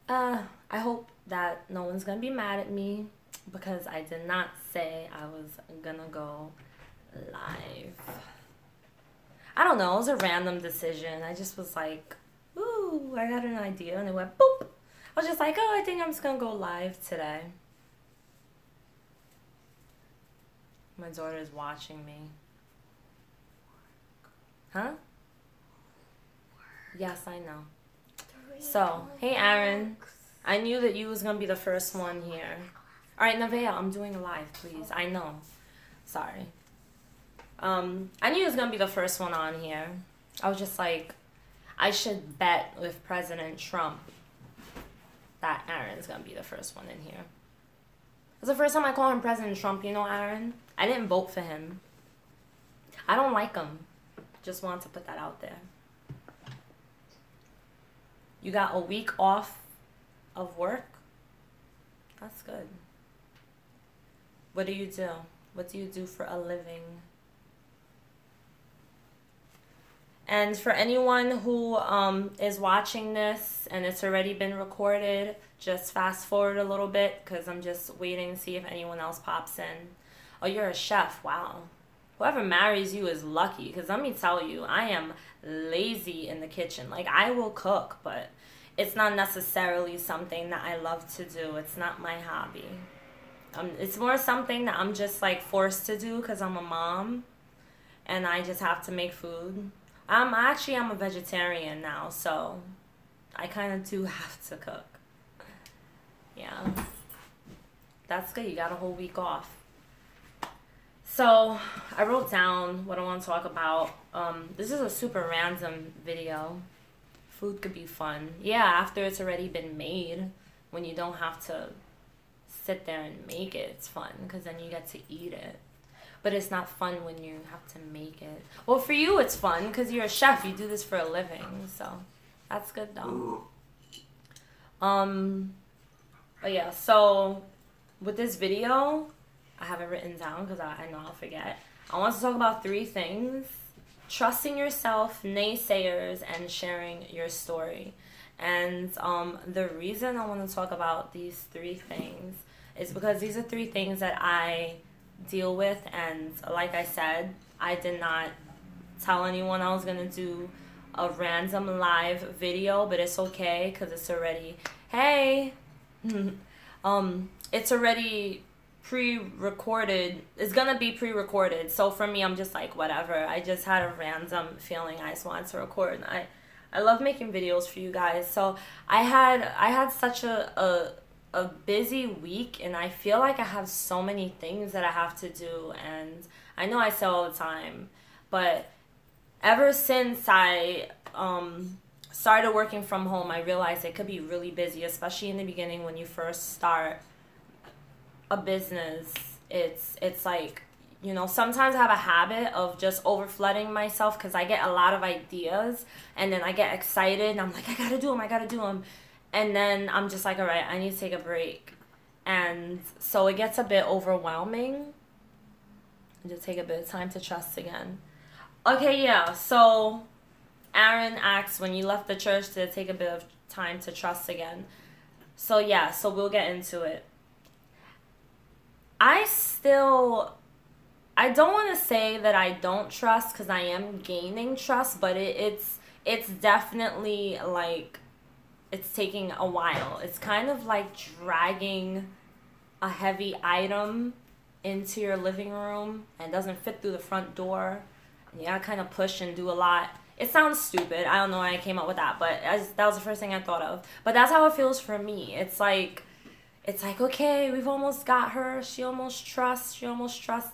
I hope that no one's gonna be mad at me because I did not say I was gonna go live. I don't know, it was a random decision. I just was like, ooh, I got an idea, and it went boop. I was just like, oh, I think I'm just gonna go live today. My daughter is watching me. Huh? Yes, I know. So, hey Aaron. I knew that you was gonna be the first one here. Alright, Nevaeh, I'm doing a live, please. I know. Sorry. I knew you was gonna be the first one on here. I was just like, I should bet with President Trump that Aaron's gonna be the first one in here. It's the first time I call him President Trump, you know, Aaron? I didn't vote for him. I don't like him. Just wanted to put that out there. You got a week off of work? That's good. What do you do? What do you do for a living? And for anyone who is watching this and it's already been recorded, just fast forward a little bit because I'm just waiting to see if anyone else pops in. Oh, you're a chef. Wow. Whoever marries you is lucky because let me tell you, I am lazy in the kitchen. Like, I will cook, but it's not necessarily something that I love to do. It's not my hobby. It's more something that I'm just like forced to do because I'm a mom and I just have to make food. I'm a vegetarian now, so I kind of do have to cook. Yeah. That's good. You got a whole week off. So I wrote down what I want to talk about. This is a super random video. Food could be fun. Yeah, after it's already been made, when you don't have to sit there and make it, it's fun because then you get to eat it. But it's not fun when you have to make it. Well, for you, it's fun because you're a chef. You do this for a living, so that's good though. But yeah, so with this video, I have it written down because I know I'll forget. I want to talk about 3 things: trusting yourself, naysayers, and sharing your story. And the reason I want to talk about these 3 things is because these are 3 things that I deal with, and like I said, I did not tell anyone I was gonna do a random live video, but it's okay because it's already it's already pre-recorded. It's gonna be pre-recorded, so for me, I'm just like, whatever. I just had a random feeling I just wanted to record, and I love making videos for you guys. So I had such a busy week, and I feel like I have so many things that I have to do, and I know I say all the time, but ever since I started working from home, I realized it could be really busy, especially in the beginning when you first start a business. It's like, you know, sometimes I have a habit of just over flooding myself because I get a lot of ideas, and then I get excited, and I'm like, I gotta do them. And then I'm just like, all right, I need to take a break. And so it gets a bit overwhelming. Just take a bit of time to trust again. Okay, yeah, so Aaron asks, when you left the church, to take a bit of time to trust again. So yeah, so we'll get into it. I don't want to say that I don't trust because I am gaining trust, but it's definitely like, it's taking a while. It's kind of like dragging a heavy item into your living room and it doesn't fit through the front door. And you gotta kind of push and do a lot. It sounds stupid. I don't know why I came up with that, but that was the first thing I thought of. But that's how it feels for me. It's like, okay, we've almost got her. She almost trusts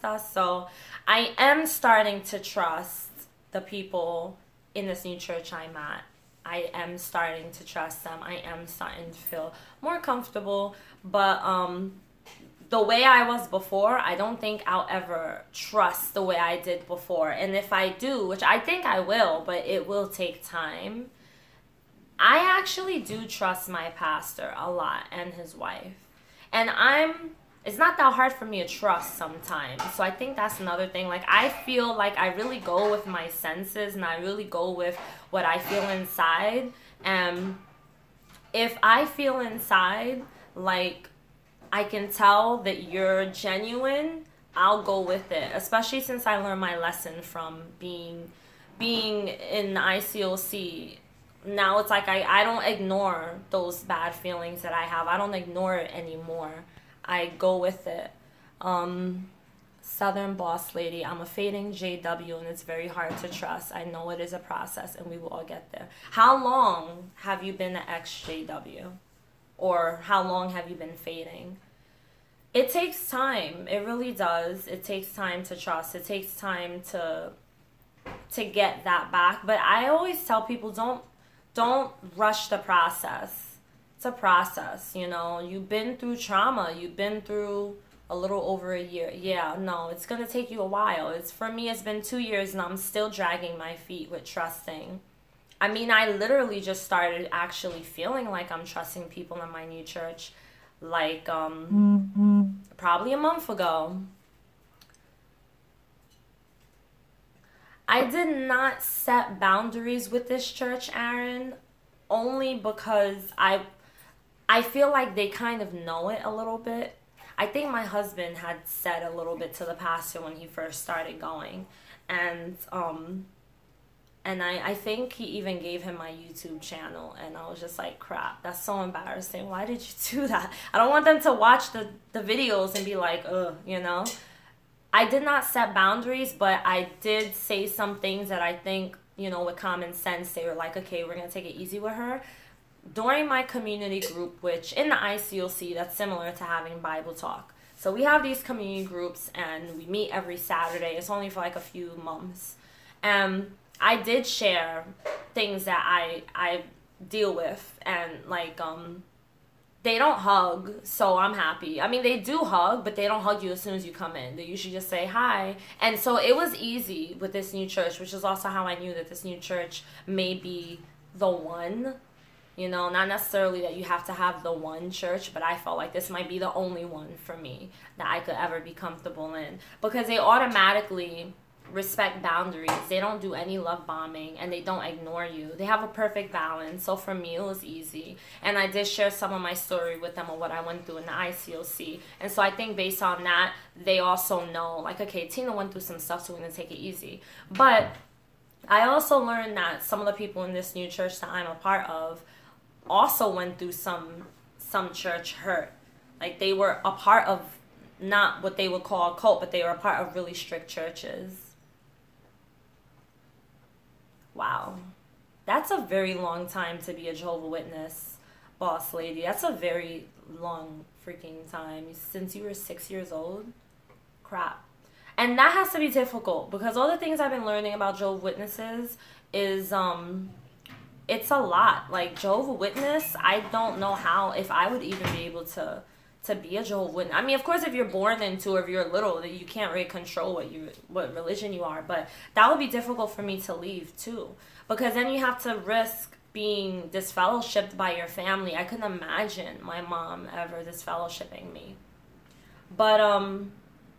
us. So I am starting to trust the people in this new church I'm at. I am starting to trust them. I am starting to feel more comfortable. But the way I was before, I don't think I'll ever trust the way I did before. And if I do, which I think I will, but it will take time, I actually do trust my pastor a lot and his wife. And it's not that hard for me to trust sometimes. So I think that's another thing. Like, I feel like I really go with my senses and I really go with what I feel inside. And if I feel inside like I can tell that you're genuine, I'll go with it. Especially since I learned my lesson from being in the ICOC. Now it's like I don't ignore those bad feelings that I have. I don't ignore it anymore. I go with it. Southern Boss Lady, I'm a fading JW and it's very hard to trust. I know it is a process and we will all get there. How long have you been an ex-JW? Or how long have you been fading? It takes time. It really does. It takes time to trust. It takes time to get that back. But I always tell people don't rush the process. It's a process, you know. You've been through trauma. You've been through a little over a year. Yeah, no, it's going to take you a while. For me, it's been 2 years and I'm still dragging my feet with trusting. I mean, I literally just started actually feeling like I'm trusting people in my new church, like probably a month ago. I did not set boundaries with this church, Aaron, only because I feel like they kind of know it a little bit. I think my husband had said a little bit to the pastor when he first started going, and I think he even gave him my YouTube channel, and I was just like, crap, that's so embarrassing. Why did you do that? I don't want them to watch the videos and be like, ugh, you know? I did not set boundaries, but I did say some things that I think, you know, with common sense, they were like, okay, we're going to take it easy with her. During my community group, which in the ICOC, that's similar to having Bible talk. So we have these community groups, and we meet every Saturday. It's only for like a few months. And I did share things that I deal with, and like they don't hug, so I'm happy. I mean, they do hug, but they don't hug you as soon as you come in. They usually just say hi. And so it was easy with this new church, which is also how I knew that this new church may be the one. You know, not necessarily that you have to have the one church, but I felt like this might be the only one for me that I could ever be comfortable in. Because they automatically respect boundaries. They don't do any love bombing, and they don't ignore you. They have a perfect balance. So for me, it was easy. And I did share some of my story with them of what I went through in the ICOC. And so I think based on that, they also know, like, okay, Tina went through some stuff, so we're going to take it easy. But I also learned that some of the people in this new church that I'm a part of also went through some church hurt. Like, they were a part of not what they would call a cult, but they were a part of really strict churches. Wow. That's a very long time to be a Jehovah's Witness, boss lady. That's a very long freaking time. Since you were 6 years old? Crap. And that has to be difficult, because all the things I've been learning about Jehovah's Witnesses is, it's a lot. Like, Jehovah's Witness, I don't know how, if I would even be able to be a Jehovah's Witness. I mean, of course, if you're born into, or if you're little, that you can't really control what religion you are. But that would be difficult for me to leave too, because then you have to risk being disfellowshipped by your family. I couldn't imagine my mom ever disfellowshipping me. But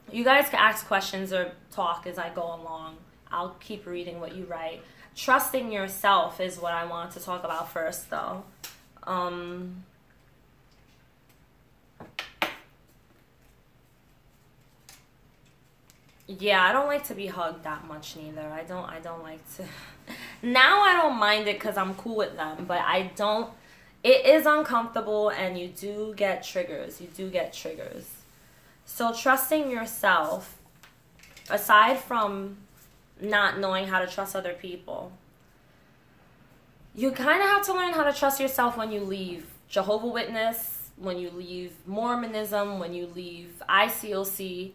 you guys can ask questions or talk as I go along. I'll keep reading what you write. Trusting yourself is what I want to talk about first, though. Yeah, I don't like to be hugged that much neither. I don't like to. Now I don't mind it because I'm cool with them, but I don't. It is uncomfortable, and you do get triggers. So trusting yourself, aside from not knowing how to trust other people, you kind of have to learn how to trust yourself when you leave Jehovah's Witness, when you leave Mormonism, when you leave ICOC.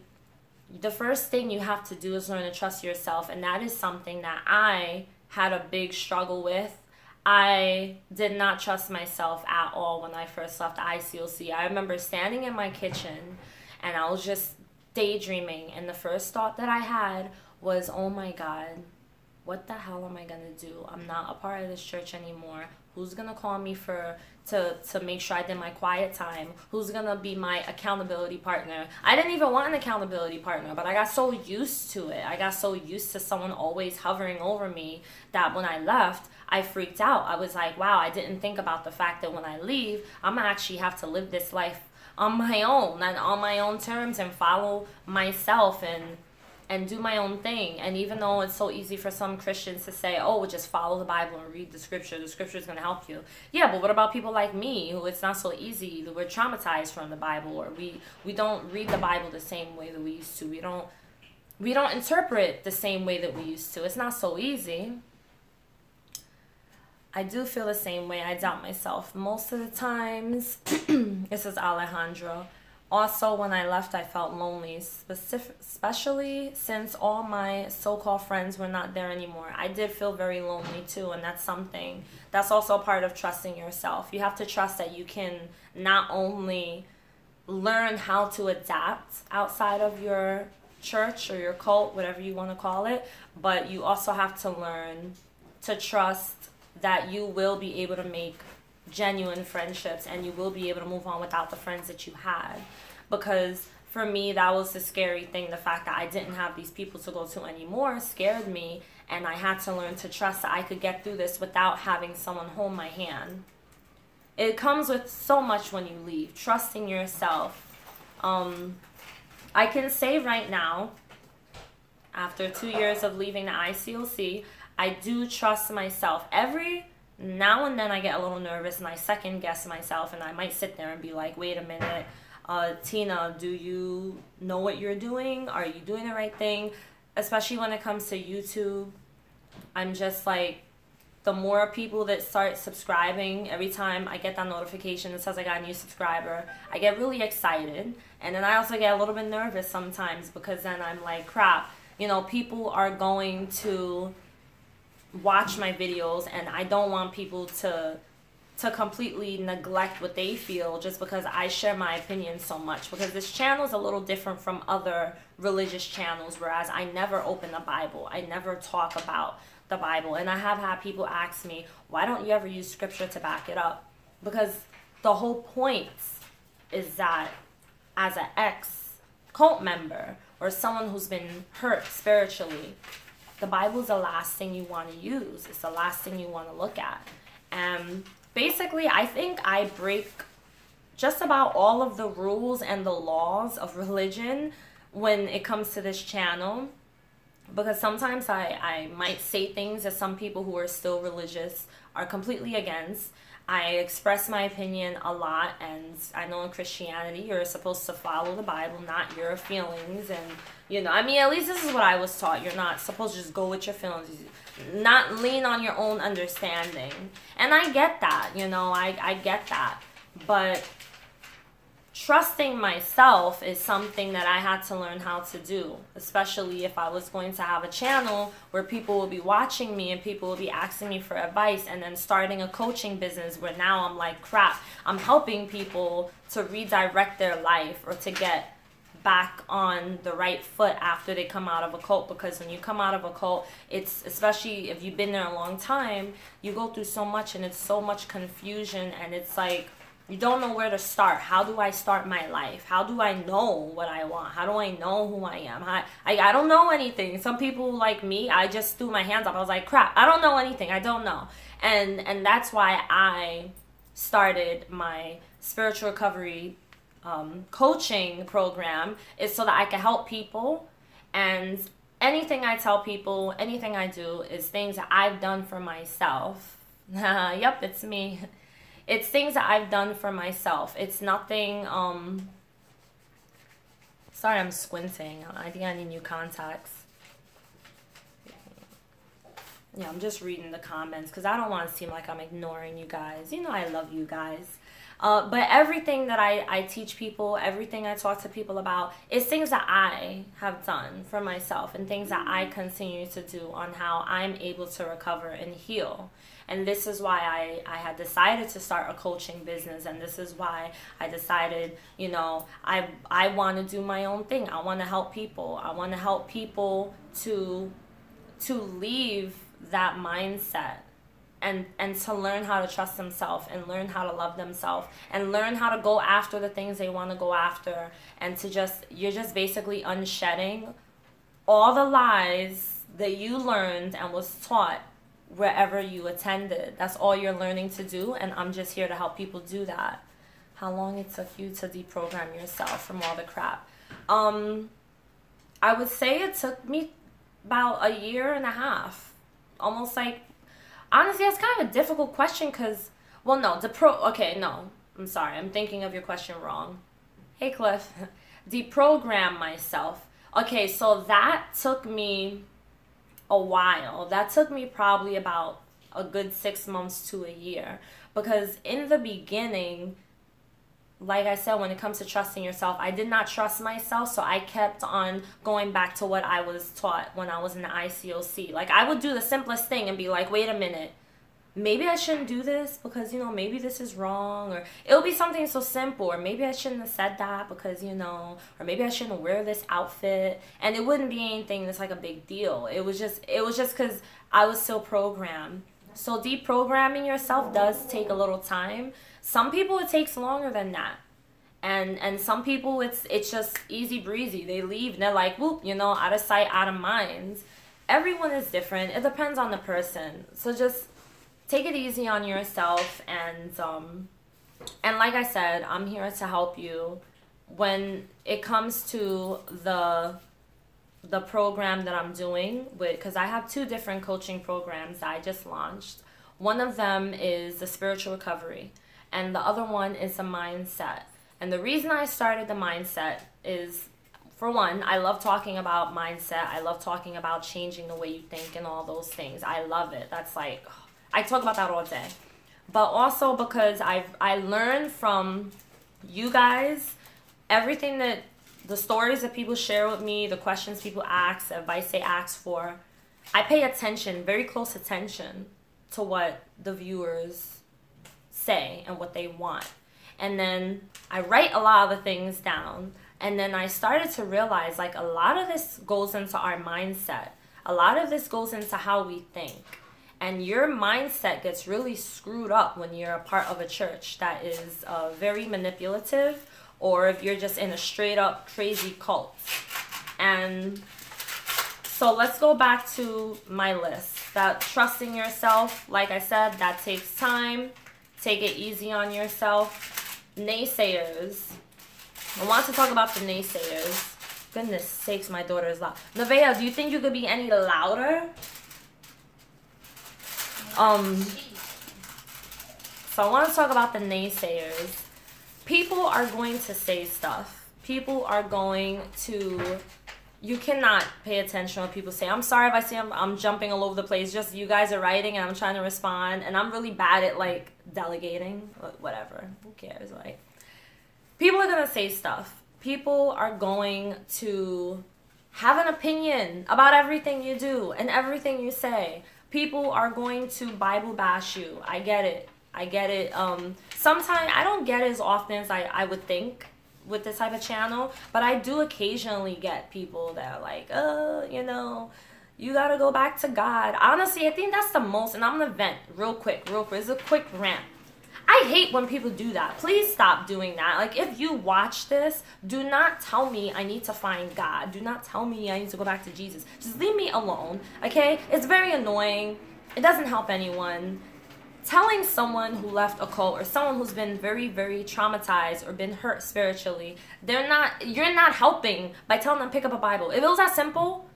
The first thing you have to do is learn to trust yourself, and that is something that I had a big struggle with. I did not trust myself at all when I first left the ICOC. I remember standing in my kitchen, and I was just daydreaming, and the first thought that I had was, oh my God, what the hell am I gonna do? I'm not a part of this church anymore. Who's gonna call me to make sure I did my quiet time? Who's gonna be my accountability partner? I didn't even want an accountability partner, but I got so used to it. I got so used to someone always hovering over me that when I left, I freaked out. I was like, wow, I didn't think about the fact that when I leave, I'm gonna actually have to live this life on my own and on my own terms and follow myself and do my own thing. And even though it's so easy for some Christians to say, oh, just follow the Bible and read the scripture is going to help you. Yeah, but what about people like me who it's not so easy, that we're traumatized from the Bible, or we don't read the Bible the same way that we used to. We don't interpret the same way that we used to. It's not so easy. I do feel the same way. I doubt myself most of the times. This is Alejandro. Also, when I left, I felt lonely, especially since all my so-called friends were not there anymore. I did feel very lonely too, and that's also a part of trusting yourself. You have to trust that you can not only learn how to adapt outside of your church or your cult, whatever you want to call it, but you also have to learn to trust that you will be able to make genuine friendships and you will be able to move on without the friends that you had. Because for me, that was the scary thing. The fact that I didn't have these people to go to anymore scared me, and I had to learn to trust that I could get through this without having someone hold my hand. It comes with so much when you leave, trusting yourself. I can say right now, after 2 years of leaving the ICOC, I do trust myself. Every now and then I get a little nervous and I second guess myself, and I might sit there and be like, wait a minute, Tina, do you know what you're doing? Are you doing the right thing? Especially when it comes to YouTube. I'm just like, the more people that start subscribing, every time I get that notification that says I got a new subscriber, I get really excited. And then I also get a little bit nervous sometimes, because then I'm like, crap, people are going to watch my videos, and I don't want people to completely neglect what they feel just because I share my opinion so much. Because this channel is a little different from other religious channels, whereas I never open the Bible. I never talk about the Bible. And I have had people ask me, why don't you ever use scripture to back it up? Because the whole point is that as an ex-cult member or someone who's been hurt spiritually, the Bible is the last thing you want to use. It's the last thing you want to look at. And basically, I think I break just about all of the rules and the laws of religion when it comes to this channel. Because sometimes I might say things that some people who are still religious are completely against. I express my opinion a lot, and I know in Christianity you're supposed to follow the Bible, not your feelings. And at least this is what I was taught. You're not supposed to just go with your feelings, not lean on your own understanding. And I get that, I get that. But trusting myself is something that I had to learn how to do, especially if I was going to have a channel where people will be watching me and people will be asking me for advice, and then starting a coaching business where now I'm like, crap, I'm helping people to redirect their life or to get back on the right foot after they come out of a cult. Because when you come out of a cult, it's, especially if you've been there a long time, you go through so much, and it's so much confusion, and it's like, you don't know where to start. How do I start my life? How do I know what I want? How do I know who I am? I don't know anything. Some people like me, I just threw my hands up. I was like, crap, I don't know anything. I don't know. And that's why I started my spiritual recovery coaching program, is so that I can help people. And anything I tell people, anything I do is things that I've done for myself. Yep, it's me. It's things that I've done for myself. It's nothing, sorry, I'm squinting. I think I need new contacts. Yeah, I'm just reading the comments because I don't want to seem like I'm ignoring you guys. I love you guys. But everything that I teach people, everything I talk to people about, is things that I have done for myself and things that I continue to do on how I'm able to recover and heal. And this is why I had decided to start a coaching business, and this is why I decided, I want to do my own thing. I want to help people. I want to help people to to leave that mindset and to learn how to trust themselves and learn how to love themselves and learn how to go after the things they want to go after, and to you're just basically unshedding all the lies that you learned and was taught wherever you attended. That's all you're learning to do, and I'm just here to help people do that. How long it took you to deprogram yourself from all the crap? I would say it took me about 1.5 years. Almost like, honestly, that's kind of a difficult question because, well, no, okay, no, I'm sorry. I'm thinking of your question wrong. Hey, Cliff. Deprogram myself. Okay, so that took me a while. That took me probably about a good 6 months to a year, because in the beginning, like I said, when it comes to trusting yourself, I did not trust myself, so I kept on going back to what I was taught when I was in the ICOC. Like, I would do the simplest thing and be like, wait a minute, maybe I shouldn't do this because, you know, maybe this is wrong, or it'll be something so simple, or maybe I shouldn't have said that because, you know, or maybe I shouldn't wear this outfit, and it wouldn't be anything that's like a big deal. It was just because I was still programmed. So deprogramming yourself does take a little time. Some people it takes longer than that. And some people it's just easy breezy. They leave and they're like, whoop, you know, out of sight, out of mind. Everyone is different. It depends on the person. So just take it easy on yourself, and like I said, I'm here to help you when it comes to the program that I'm doing because I have 2 different coaching programs that I just launched. One of them is the spiritual recovery, and the other one is the mindset. And the reason I started the mindset is, for one, I love talking about mindset. I love talking about changing the way you think and all those things. I love it. That's like, I talk about that all day. But also because I learned from you guys, everything that, the stories that people share with me, the questions people ask, the advice they ask for, I pay attention, very close attention to what the viewers say and what they want. And then I write a lot of the things down. And then I started to realize, like, a lot of this goes into our mindset. A lot of this goes into how we think. And your mindset gets really screwed up when you're a part of a church that is very manipulative, or if you're just in a straight up crazy cult. And so let's go back to my list. That trusting yourself, like I said, that takes time. Take it easy on yourself. Naysayers. I want to talk about the naysayers. Goodness sakes, my daughter is loud. Nevaeh, do you think you could be any louder? So I want to talk about the naysayers. People are going to say stuff. People are going to... You cannot pay attention when people say, I'm sorry if I say I'm jumping all over the place. Just you guys are writing and I'm trying to respond. And I'm really bad at, like, delegating. Whatever. Who cares? Like, people are going to say stuff. People are going to have an opinion about everything you do and everything you say. People are going to Bible bash you. I get it. Sometimes I don't get it as often as I would think with this type of channel, but I do occasionally get people that are like, you know, you gotta go back to God. Honestly, I think that's the most, and I'm gonna vent real quick. It's a quick rant. I hate when people do that. Please stop doing that. Like, if you watch this, do not tell me I need to find God. Do not tell me I need to go back to Jesus. Just leave me alone, okay? It's very annoying. It doesn't help anyone. Telling someone who left a cult or someone who's been very, very traumatized or been hurt spiritually, you're not helping by telling them pick up a Bible. If it was that simple,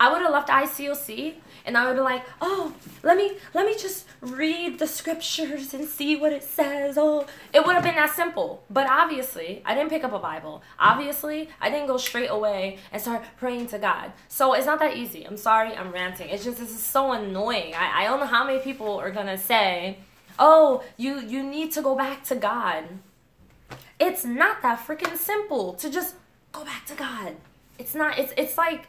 I would have left ICOC and I would be like, oh, let me just read the scriptures and see what it says. Oh, it would have been that simple. But obviously, I didn't pick up a Bible. Obviously, I didn't go straight away and start praying to God. So it's not that easy. I'm sorry, I'm ranting. It's just, this is so annoying. I don't know how many people are going to say, oh, you need to go back to God. It's not that freaking simple to just go back to God. It's not, it's like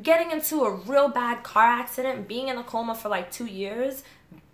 getting into a real bad car accident, being in a coma for like 2 years,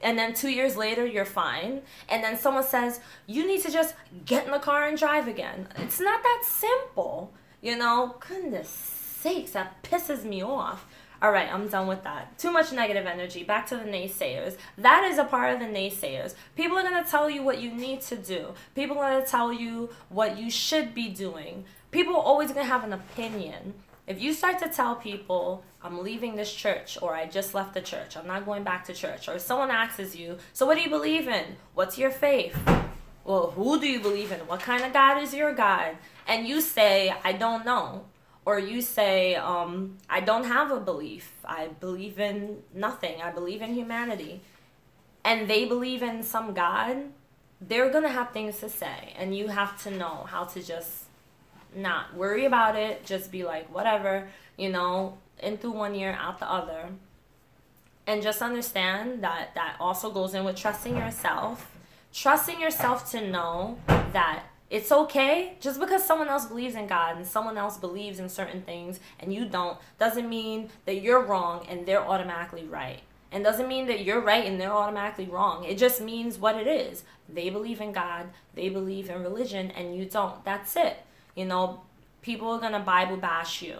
and then 2 years later you're fine, and then someone says you need to just get in the car and drive again. It's not that simple, you know. Goodness sakes, that pisses me off. All right, I'm done with that. Too much negative energy. Back to the naysayers. That is a part of the naysayers. People are going to tell you what you need to do. People are going to tell you what you should be doing. People are always going to have an opinion. If you start to tell people, I'm leaving this church, or I just left the church, I'm not going back to church, or if someone asks you, so what do you believe in? What's your faith? Well, who do you believe in? What kind of God is your God? And you say, I don't know. Or you say, I don't have a belief. I believe in nothing. I believe in humanity. And they believe in some God. They're going to have things to say. And you have to know how to just not worry about it. Just be like, whatever, you know, in through one ear, out the other. And just understand that that also goes in with trusting yourself. Trusting yourself to know that it's okay. Just because someone else believes in God and someone else believes in certain things and you don't, doesn't mean that you're wrong and they're automatically right. And doesn't mean that you're right and they're automatically wrong. It just means what it is. They believe in God, they believe in religion, and you don't. That's it. You know, people are gonna Bible bash you.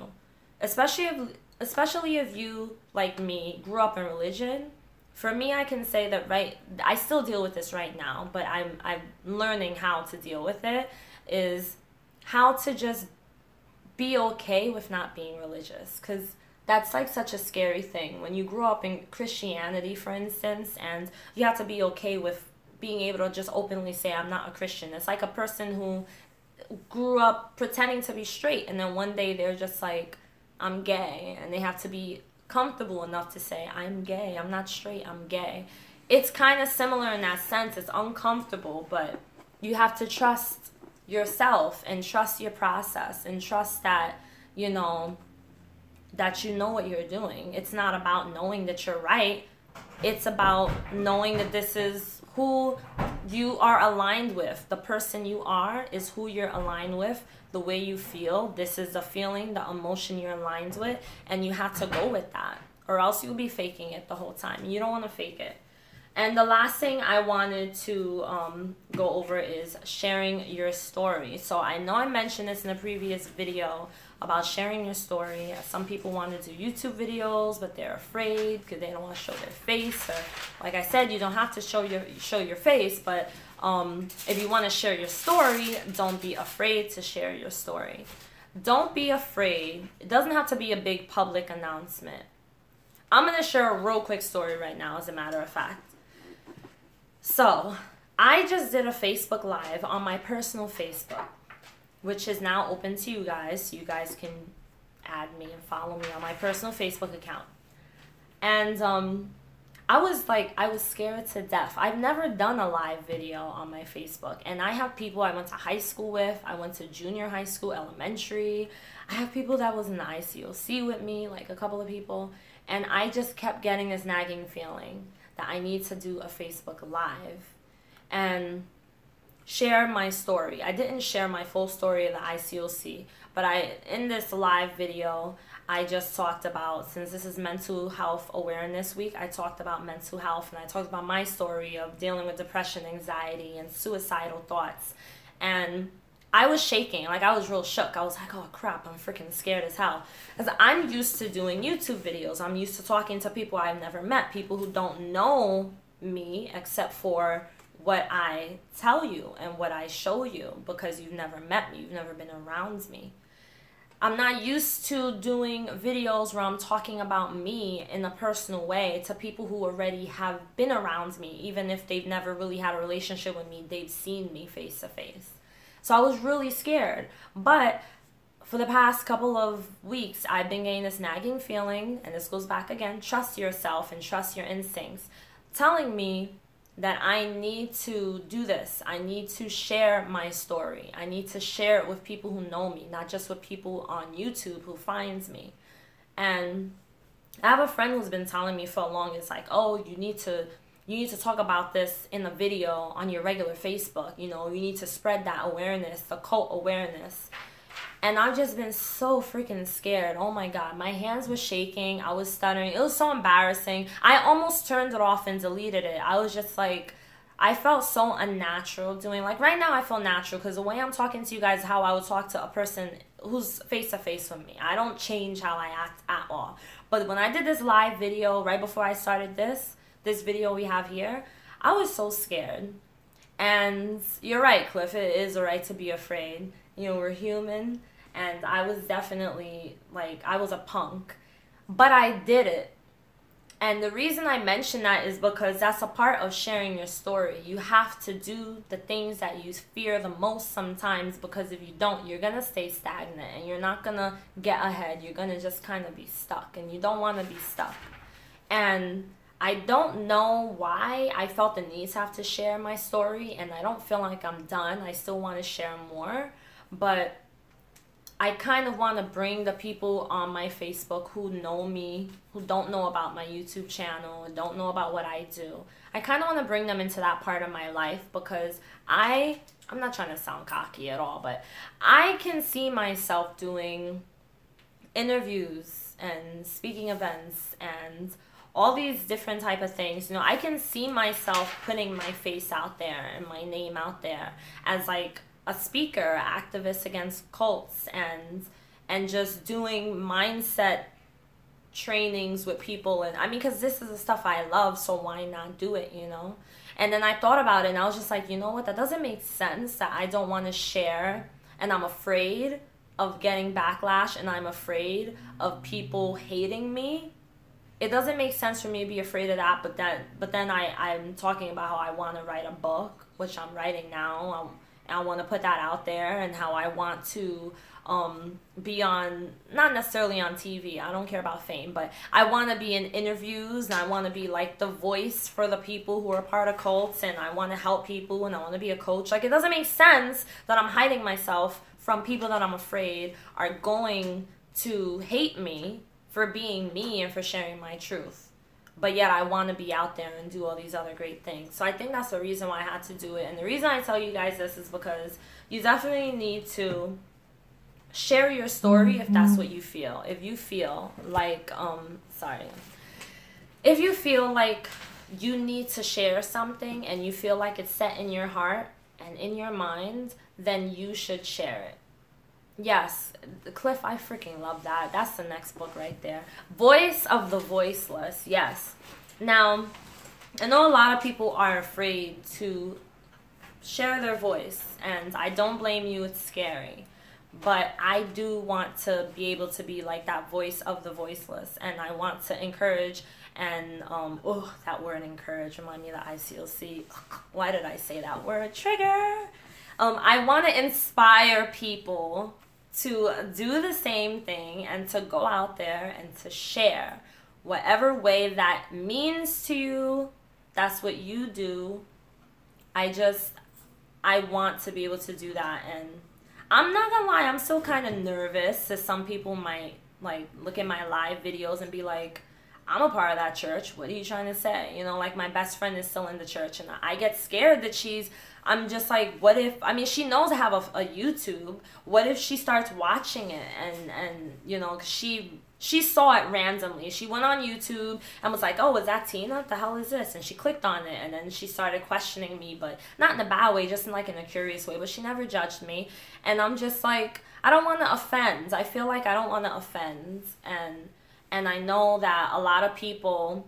Especially if you, like me, grew up in religion. For me, I can say that, I still deal with this right now, but I'm learning how to deal with it, is how to just be okay with not being religious. Because that's like such a scary thing. When you grew up in Christianity, for instance, and you have to be okay with being able to just openly say, I'm not a Christian. It's like a person who grew up pretending to be straight, and then one day they're just like, I'm gay, and they have to be comfortable enough to say, I'm gay, I'm not straight, I'm gay. It's kind of similar in that sense. It's uncomfortable, but you have to trust yourself and trust your process and trust that, you know what you're doing. It's not about knowing that you're right. It's about knowing that this is who you are aligned with. The person you are is who you're aligned with. The way you feel, this is the feeling, the emotion you're aligned with, and you have to go with that, or else you'll be faking it the whole time. You don't want to fake it. And the last thing I wanted to go over is sharing your story. So I know I mentioned this in a previous video about sharing your story. Some people want to do YouTube videos, but they're afraid because they don't want to show their face. Or, like I said, you don't have to show your face, but if you want to share your story, don't be afraid to share your story. Don't be afraid. It doesn't have to be a big public announcement. I'm going to share a real quick story right now, as a matter of fact. So, I just did a Facebook Live on my personal Facebook, which is now open to you guys. So you guys can add me and follow me on my personal Facebook account. And I was scared to death. I've never done a live video on my Facebook. And I have people I went to high school with. I went to junior high school, elementary. I have people that was in the ICOC with me, like a couple of people. And I just kept getting this nagging feeling that I need to do a Facebook Live and share my story. I didn't share my full story of the ICOC, but in this live video, I just talked about, since this is Mental Health Awareness Week, I talked about mental health, and I talked about my story of dealing with depression, anxiety, and suicidal thoughts. And I was shaking, like I was real shook. I was like, oh crap, I'm freaking scared as hell. Because I'm used to doing YouTube videos. I'm used to talking to people I've never met, people who don't know me except for what I tell you and what I show you, because you've never met me, you've never been around me. I'm not used to doing videos where I'm talking about me in a personal way to people who already have been around me. Even if they've never really had a relationship with me, they've seen me face to face. So I was really scared. But for the past couple of weeks, I've been getting this nagging feeling, and this goes back again, trust yourself and trust your instincts, telling me that I need to do this. I need to share my story. I need to share it with people who know me, not just with people on YouTube who finds me. And I have a friend who's been telling me for long, it's like, oh, you need to talk about this in a video on your regular Facebook. You know, you need to spread that awareness, the cult awareness. And I've just been so freaking scared. Oh my God, my hands were shaking. I was stuttering. It was so embarrassing. I almost turned it off and deleted it. I was just like, I felt so unnatural doing, like right now I feel natural because the way I'm talking to you guys is how I would talk to a person who's face to face with me. I don't change how I act at all. But when I did this live video right before I started this video we have here, I was so scared. And you're right, Cliff, it is a right to be afraid. You know, we're human, and I was definitely, like, I was a punk. But I did it. And the reason I mention that is because that's a part of sharing your story. You have to do the things that you fear the most sometimes, because if you don't, you're going to stay stagnant and you're not going to get ahead. You're going to just kind of be stuck, and you don't want to be stuck. And I don't know why I felt the need to have to share my story, and I don't feel like I'm done. I still want to share more, but I kind of want to bring the people on my Facebook who know me, who don't know about my YouTube channel and don't know about what I do. I kind of want to bring them into that part of my life, because I'm not trying to sound cocky at all, but I can see myself doing interviews and speaking events and all these different type of things. You know, I can see myself putting my face out there and my name out there as like a speaker, activist against cults, and just doing mindset trainings with people. And I mean, because this is the stuff I love, so why not do it, you know? And then I thought about it, and I was just like, you know what, that doesn't make sense, that I don't want to share, and I'm afraid of getting backlash, and I'm afraid of people hating me. It doesn't make sense for me to be afraid of that, but then I'm talking about how I want to write a book, which I'm writing now. I want to put that out there, and how I want to be on, not necessarily on TV, I don't care about fame, but I want to be in interviews, and I want to be like the voice for the people who are part of cults, and I want to help people, and I want to be a coach. Like, it doesn't make sense that I'm hiding myself from people that I'm afraid are going to hate me for being me and for sharing my truth. But yet I want to be out there and do all these other great things. So I think that's the reason why I had to do it. And the reason I tell you guys this is because you definitely need to share your story if that's what you feel. If you feel like, if you feel like you need to share something and you feel like it's set in your heart and in your mind, then you should share it. Yes, Cliff, I freaking love that. That's the next book right there. Voice of the Voiceless. Yes. Now, I know a lot of people are afraid to share their voice, and I don't blame you. It's scary. But I do want to be able to be like that voice of the voiceless, and I want to encourage and, that word encourage remind me of the ICOC. Why did I say that word? Trigger! I want to inspire people to do the same thing and to go out there and to share whatever way that means to you. That's what you do. I want to be able to do that. And I'm not gonna lie, I'm still kind of nervous, as some people might like look at my live videos and be like, I'm a part of that church, what are you trying to say? You know, like, my best friend is still in the church, and I get scared that I'm just like, what if, I mean, she knows I have a YouTube, what if she starts watching it, and you know, 'cause she saw it randomly. She went on YouTube and was like, oh, is that Tina? What the hell is this? And she clicked on it, and then she started questioning me, but not in a bad way, just in like in a curious way, but she never judged me. And I'm just like, I don't want to offend. I feel like I don't want to offend, and I know that a lot of people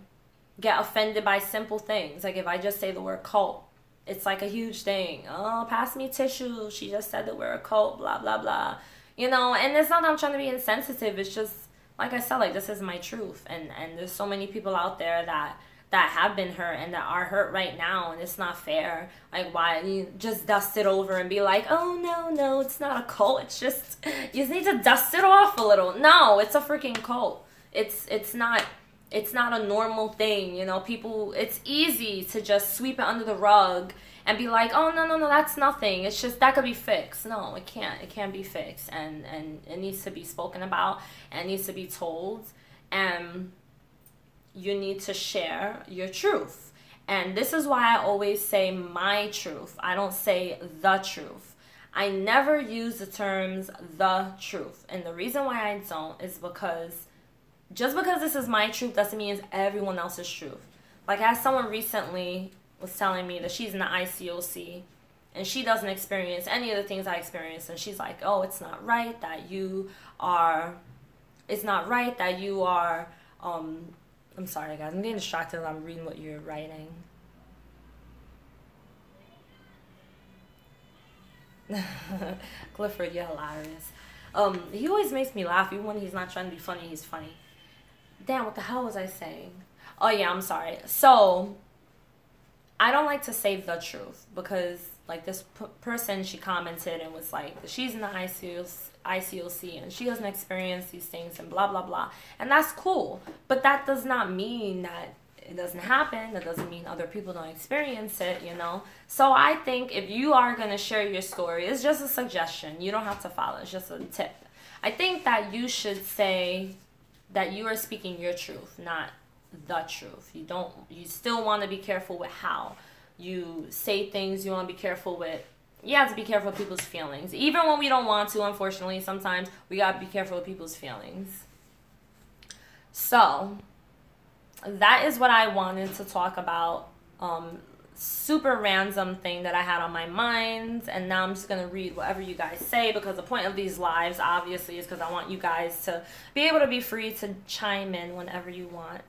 get offended by simple things. Like, if I just say the word cult, it's like a huge thing. Oh, pass me tissue. She just said that we're a cult, blah, blah, blah. You know, and it's not that I'm trying to be insensitive. It's just, like I said, like, this is my truth. And there's so many people out there that have been hurt and that are hurt right now, and it's not fair. Like, why you just dust it over and be like, oh, no, it's not a cult. It's just, you just need to dust it off a little. No, it's a freaking cult. It's not a normal thing, you know. People, it's easy to just sweep it under the rug and be like, oh, no, that's nothing. It's just, that could be fixed. No, it can't be fixed, and it needs to be spoken about, and it needs to be told, and you need to share your truth. And this is why I always say my truth. I don't say the truth. I never use the terms the truth, and the reason why I don't is because just because this is my truth doesn't mean it's everyone else's truth. Like, as someone recently was telling me that she's in the ICOC, and she doesn't experience any of the things I experience, and she's like, oh, it's not right that you are, I'm sorry guys, I'm getting distracted as I'm reading what you're writing. Clifford, you're hilarious. He always makes me laugh, even when he's not trying to be funny, he's funny. Damn, what the hell was I saying? Oh yeah, I'm sorry. So, I don't like to say the truth, because like this person, she commented and was like, she's in the ICOC and she doesn't experience these things and blah blah blah, and that's cool, but that does not mean that it doesn't happen. That doesn't mean other people don't experience it, you know. So I think if you are going to share your story, it's just a suggestion, you don't have to follow, it's just a tip. I think that you should say that you are speaking your truth, not the truth. You still want to be careful with how you say things. You want to be careful with, you have to be careful with people's feelings. Even when we don't want to, unfortunately, sometimes we got to be careful with people's feelings. So, that is what I wanted to talk about. Super random thing that I had on my mind, and now I'm just going to read whatever you guys say, because the point of these lives, obviously, is because I want you guys to be able to be free to chime in whenever you want.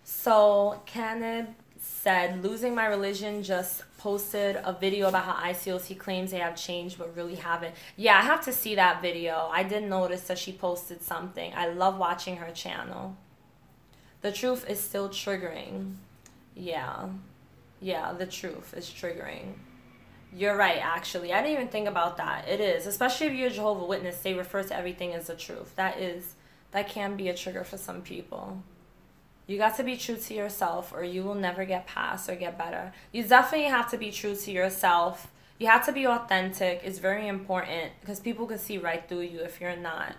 So, Canib said, losing my religion just posted a video about how ICOC claims they have changed but really haven't. Yeah, I have to see that video. I did notice that she posted something. I love watching her channel. The truth is still triggering. Yeah, the truth is triggering. You're right, actually. I didn't even think about that. It is. Especially if you're a Jehovah's Witness, they refer to everything as the truth. That can be a trigger for some people. You got to be true to yourself, or you will never get past or get better. You definitely have to be true to yourself. You have to be authentic. It's very important, because people can see right through you if you're not.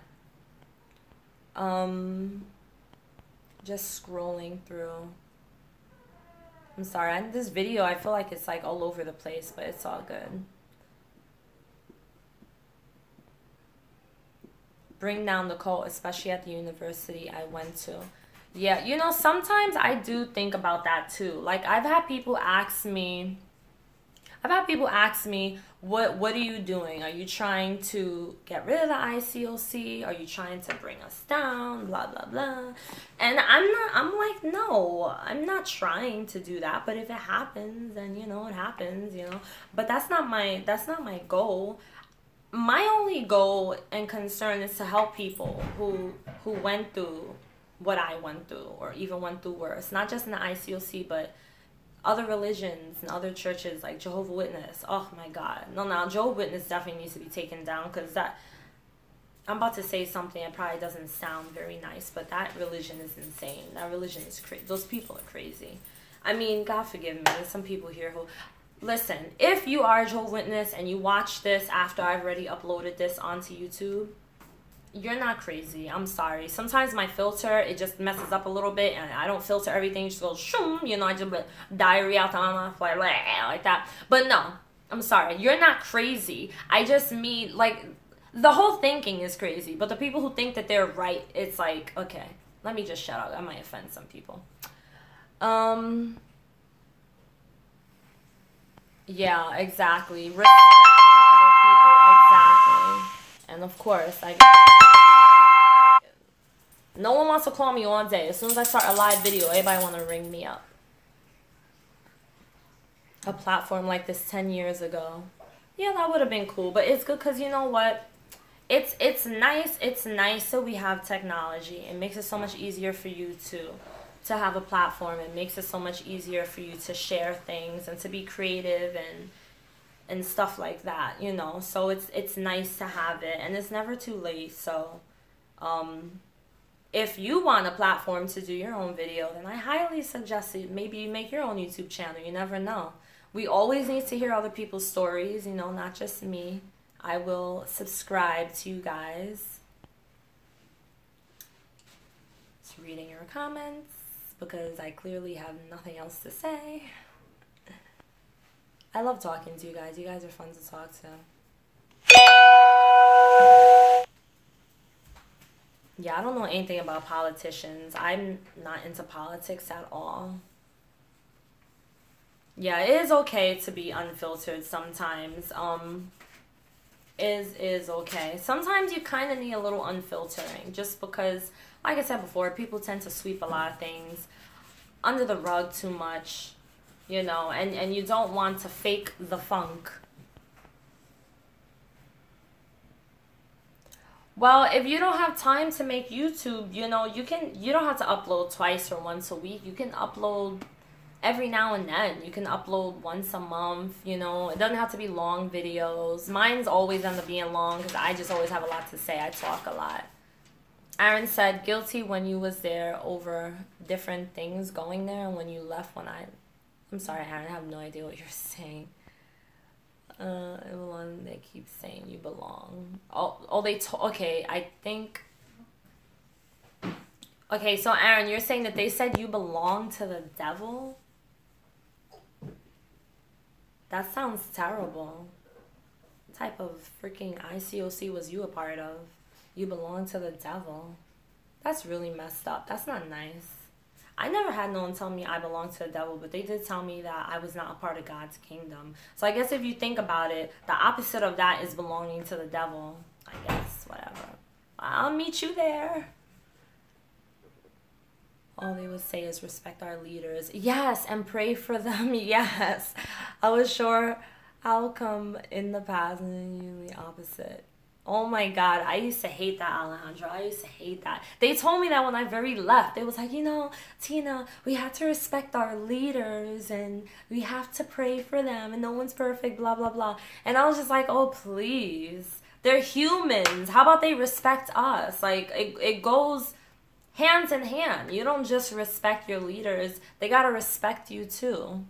Just scrolling through. I'm sorry, this video, I feel like it's like all over the place, but it's all good. Bring down the cult, especially at the university I went to. Yeah, you know, sometimes I do think about that too. Like, I've had people ask me, what are you doing? Are you trying to get rid of the ICOC? Are you trying to bring us down? Blah, blah, blah. And I'm like, no, I'm not trying to do that. But if it happens, then, you know, it happens, you know. But that's not my goal. My only goal and concern is to help people who went through what I went through, or even went through worse. Not just in the ICOC, but other religions and other churches, like Jehovah's Witness. Oh my God. No, Jehovah's Witness definitely needs to be taken down, because I'm about to say something that probably doesn't sound very nice, but that religion is insane. That religion is crazy. Those people are crazy. I mean, God forgive me. There's some people here who, listen, if you are a Jehovah's Witness and you watch this after I've already uploaded this onto YouTube, you're not crazy. I'm sorry. Sometimes my filter, it just messes up a little bit, and I don't filter everything. It just goes shoom, you know, I just diarrhea out my mouth, like that. But no, I'm sorry. You're not crazy. I just mean, like, the whole thinking is crazy. But the people who think that they're right, it's like, okay, let me just shut up. I might offend some people. Yeah, exactly. Respecting other people, exactly. And of course, no one wants to call me all day. As soon as I start a live video, everybody want to ring me up. A platform like this 10 years ago. Yeah, that would have been cool. But it's good because, you know what? It's nice. It's nice that we have technology. It makes it so much easier for you to have a platform. It makes it so much easier for you to share things and to be creative and stuff like that, you know. So it's nice to have it, and it's never too late. So if you want a platform to do your own video, then I highly suggest it. Maybe you make your own YouTube channel. You never know. We always need to hear other people's stories, you know, not just me. I will subscribe to you guys. Just reading your comments, because I clearly have nothing else to say. I love talking to you guys. You guys are fun to talk to. Yeah, I don't know anything about politicians. I'm not into politics at all. Yeah, it is okay to be unfiltered sometimes. Is okay. Sometimes you kind of need a little unfiltering just because, like I said before, people tend to sweep a lot of things under the rug too much, you know, and you don't want to fake the funk. Well, if you don't have time to make YouTube, you know, you don't have to upload twice or once a week. You can upload every now and then. You can upload once a month, you know. It doesn't have to be long videos. Mine's always end up being long because I just always have a lot to say. I talk a lot. Aaron said, guilty when you was there over different things going there and when you left when I'm sorry, Aaron, I have no idea what you're saying. Everyone, they keep saying you belong. Okay, I think... Okay, so Aaron, you're saying that they said you belong to the devil? That sounds terrible. What type of freaking ICOC was you a part of? You belong to the devil. That's really messed up. That's not nice. I never had no one tell me I belong to the devil, but they did tell me that I was not a part of God's kingdom. So I guess if you think about it, the opposite of that is belonging to the devil. I guess, whatever. I'll meet you there. All they would say is respect our leaders. Yes, and pray for them. Yes. I was sure I'll come in the past and you the opposite. Oh my God, I used to hate that, Alejandro. I used to hate that. They told me that when I very left. They was like, you know, Tina, we have to respect our leaders and we have to pray for them and no one's perfect, blah, blah, blah. And I was just like, oh, please. They're humans. How about they respect us? Like, it goes hands in hand. You don't just respect your leaders. They got to respect you too.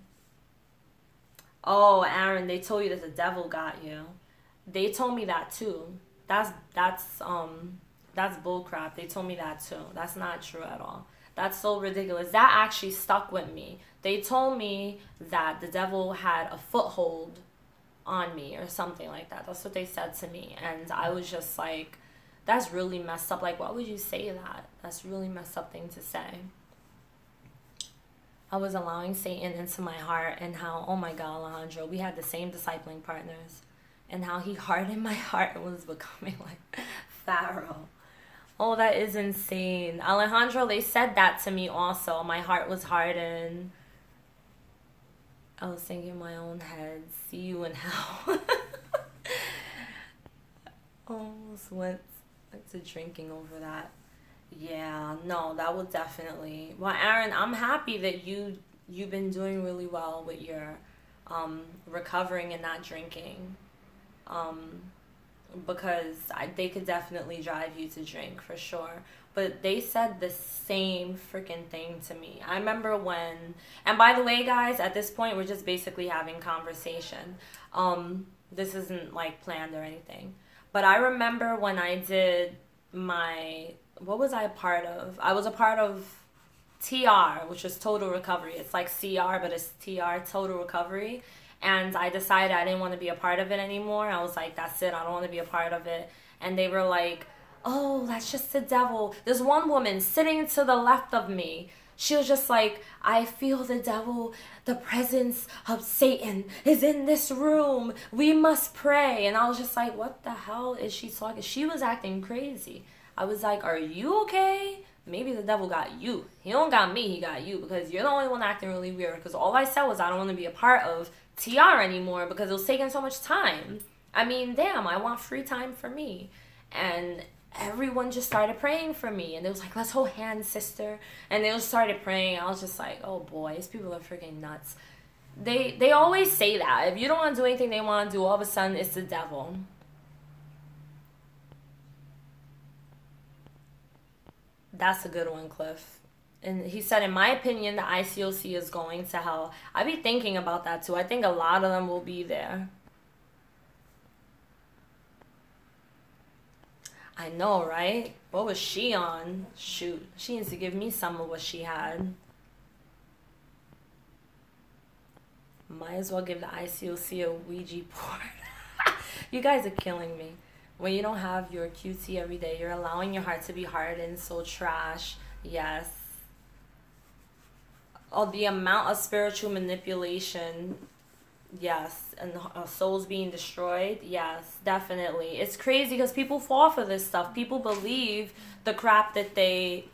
Oh, Aaron, they told you that the devil got you. They told me that too. That's bullcrap. They told me that too. That's not true at all. That's so ridiculous. That actually stuck with me. They told me that the devil had a foothold on me or something like that. That's what they said to me. And I was just like, that's really messed up. Like, why would you say that? That's a really messed up thing to say. I was allowing Satan into my heart and how, oh my God, Alejandro, we had the same discipling partners. And how he hardened my heart and was becoming like Pharaoh. Oh, that is insane. Alejandro, they said that to me also. My heart was hardened. I was thinking in my own head, see you in hell. Almost went to drinking over that. Yeah, no, that would definitely... Well, Aaron, I'm happy that you've been doing really well with your recovering and not drinking. Because they could definitely drive you to drink for sure. But they said the same freaking thing to me. I remember when, and by the way, guys, at this point, we're just basically having conversation. This isn't like planned or anything. But I remember when I did what was I a part of? I was a part of TR, which is Total Recovery. It's like CR, but it's TR, Total Recovery. And I decided I didn't want to be a part of it anymore. I was like, that's it. I don't want to be a part of it. And they were like, oh, that's just the devil. There's one woman sitting to the left of me. She was just like, I feel the devil, the presence of Satan is in this room. We must pray. And I was just like, what the hell is she talking? She was acting crazy. I was like, are you okay? Maybe the devil got you. He don't got me, he got you. Because you're the only one acting really weird. Because all I said was I don't want to be a part of TR anymore because it was taking so much time. I mean, damn, I want free time for me. And everyone just started praying for me. And they was like, let's hold hands, sister. And they just started praying. I was just like, oh boy, these people are freaking nuts. They always say that. If you don't want to do anything they want to do, all of a sudden it's the devil. That's a good one, Cliff. And he said, in my opinion, the ICOC is going to hell. I be thinking about that too. I think a lot of them will be there. I know, right? What was she on? Shoot. She needs to give me some of what she had. Might as well give the ICOC a Ouija board. You guys are killing me. When you don't have your QT every day, you're allowing your heart to be hardened, so trash. Yes. Oh, the amount of spiritual manipulation, yes, and souls being destroyed, yes, definitely. It's crazy because people fall for this stuff. People believe the crap that they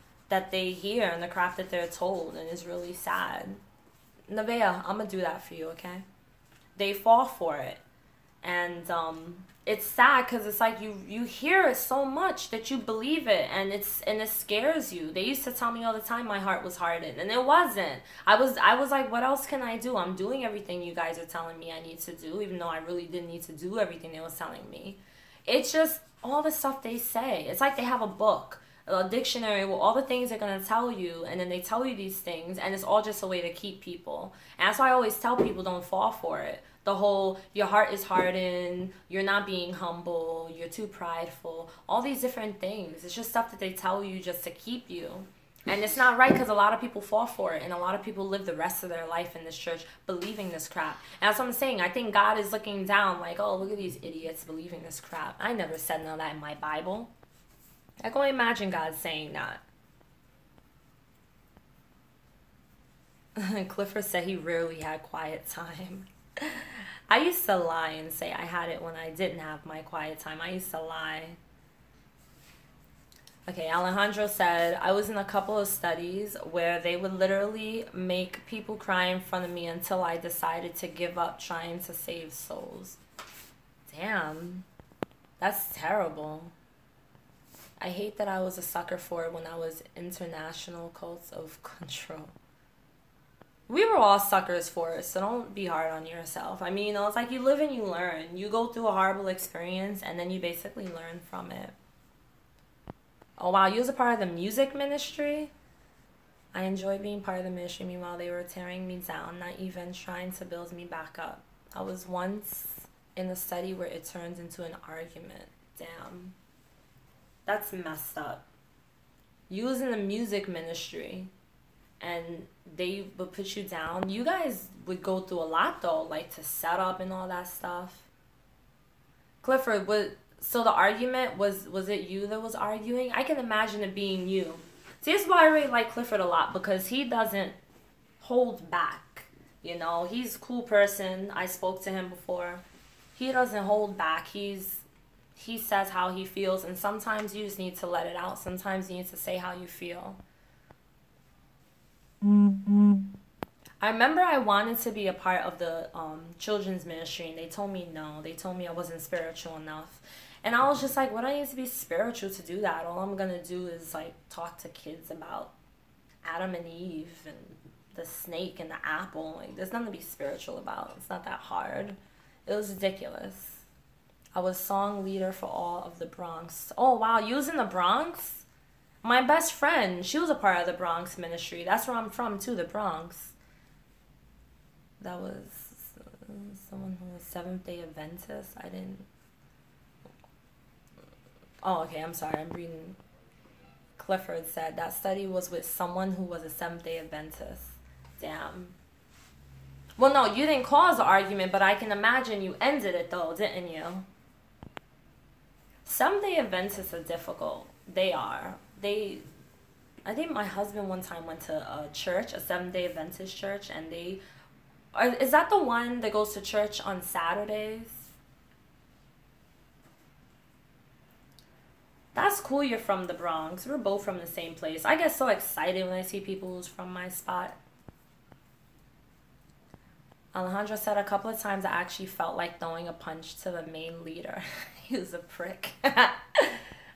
hear and the crap that they're told, and it's really sad. Nevaeh, I'm gonna do that for you, okay? They fall for it, and it's sad because it's like you hear it so much that you believe it, and it scares you. They used to tell me all the time my heart was hardened, and it wasn't. I was like, what else can I do? I'm doing everything you guys are telling me I need to do, even though I really didn't need to do everything they was telling me. It's just all the stuff they say. It's like they have a book, a dictionary with all the things they're gonna tell you, and then they tell you these things, and it's all just a way to keep people. And that's why I always tell people, don't fall for it. The whole, your heart is hardened, you're not being humble, you're too prideful, all these different things. It's just stuff that they tell you just to keep you. And it's not right because a lot of people fall for it, and a lot of people live the rest of their life in this church believing this crap. And that's what I'm saying. I think God is looking down like, oh, look at these idiots believing this crap. I never said none of that in my Bible. I can only imagine God saying that. Clifford said he rarely had quiet time. I used to lie and say I had it when I didn't have my quiet time. I used to lie. Okay, Alejandro said, I was in a couple of studies where they would literally make people cry in front of me until I decided to give up trying to save souls. Damn. That's terrible. I hate that I was a sucker for it when I was international cults of control. We were all suckers for it, so don't be hard on yourself. I mean, it's like you live and you learn. You go through a horrible experience, and then you basically learn from it. Oh, wow, you was a part of the music ministry? I enjoyed being part of the ministry. Meanwhile, they were tearing me down, not even trying to build me back up. I was once in a study where it turns into an argument. Damn. That's messed up. You was in the music ministry, and they would put you down. You guys would go through a lot, though, like to set up and all that stuff. Clifford, so the argument, was it you that was arguing? I can imagine it being you. See, this is why I really like Clifford a lot, because he doesn't hold back. You know, he's a cool person. I spoke to him before. He doesn't hold back. He says how he feels, and sometimes you just need to let it out. Sometimes you need to say how you feel. I remember I wanted to be a part of the children's ministry, and they told me no. They told me I wasn't spiritual enough. And I was just like, what do I need to be spiritual to do that? All I'm going to do is like talk to kids about Adam and Eve and the snake and the apple. Like, there's nothing to be spiritual about. It's not that hard. It was ridiculous. I was song leader for all of the Bronx. Oh, wow. You was in the Bronx? My best friend, she was a part of the Bronx ministry. That's where I'm from, too, the Bronx. That was someone who was Seventh-day Adventist. I didn't... Oh, okay, I'm sorry. I'm reading. Clifford said that study was with someone who was a Seventh-day Adventist. Damn. Well, no, you didn't cause the argument, but I can imagine you ended it, though, didn't you? Seventh-day Adventists are difficult. They are. I think my husband one time went to a church, a Seventh-day Adventist church, and is that the one that goes to church on Saturdays? That's cool you're from the Bronx. We're both from the same place. I get so excited when I see people who's from my spot. Alejandro said a couple of times I actually felt like throwing a punch to the main leader. He was a prick. I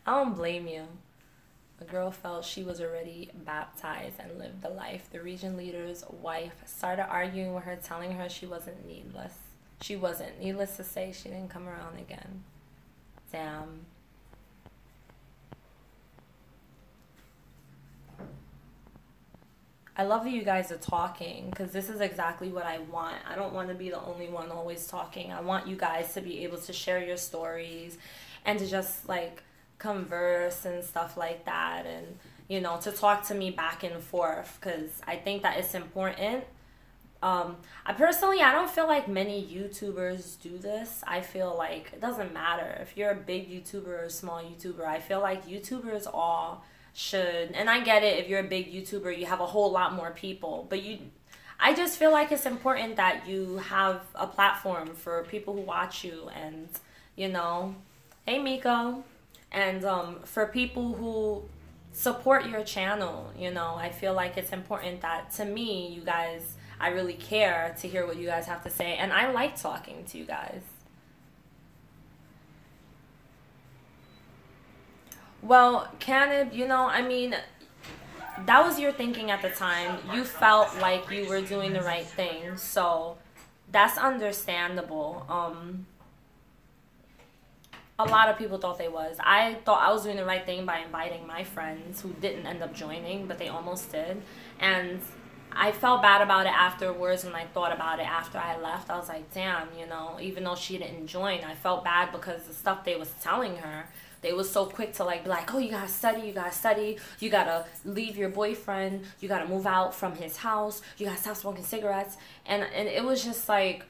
don't blame you. The girl felt she was already baptized and lived the life. The region leader's wife started arguing with her, telling her she wasn't needless. She wasn't. Needless to say, she didn't come around again. Damn. I love that you guys are talking, because this is exactly what I want. I don't want to be the only one always talking. I want you guys to be able to share your stories and to just like converse and stuff like that, and you know, to talk to me back and forth, because I think that it's important. I don't feel like many YouTubers do this. I feel like it doesn't matter if you're a big YouTuber or a small YouTuber. I feel like YouTubers all should, and I get it, if you're a big YouTuber, you have a whole lot more people, but I just feel like it's important that you have a platform for people who watch you, and, you know, hey Miko, and for people who support your channel, you know, I feel like it's important that, to me, you guys, I really care to hear what you guys have to say, and I like talking to you guys. Well, Canib, you know, I mean, that was your thinking at the time. You felt like you were doing the right thing, so that's understandable. A lot of people thought they was. I thought I was doing the right thing by inviting my friends who didn't end up joining, but they almost did. And I felt bad about it afterwards when I thought about it after I left. I was like, damn, you know, even though she didn't join, I felt bad because the stuff they was telling her, they was so quick to like be like, oh, you gotta study, you gotta leave your boyfriend, you gotta move out from his house, you gotta stop smoking cigarettes. And it was just like,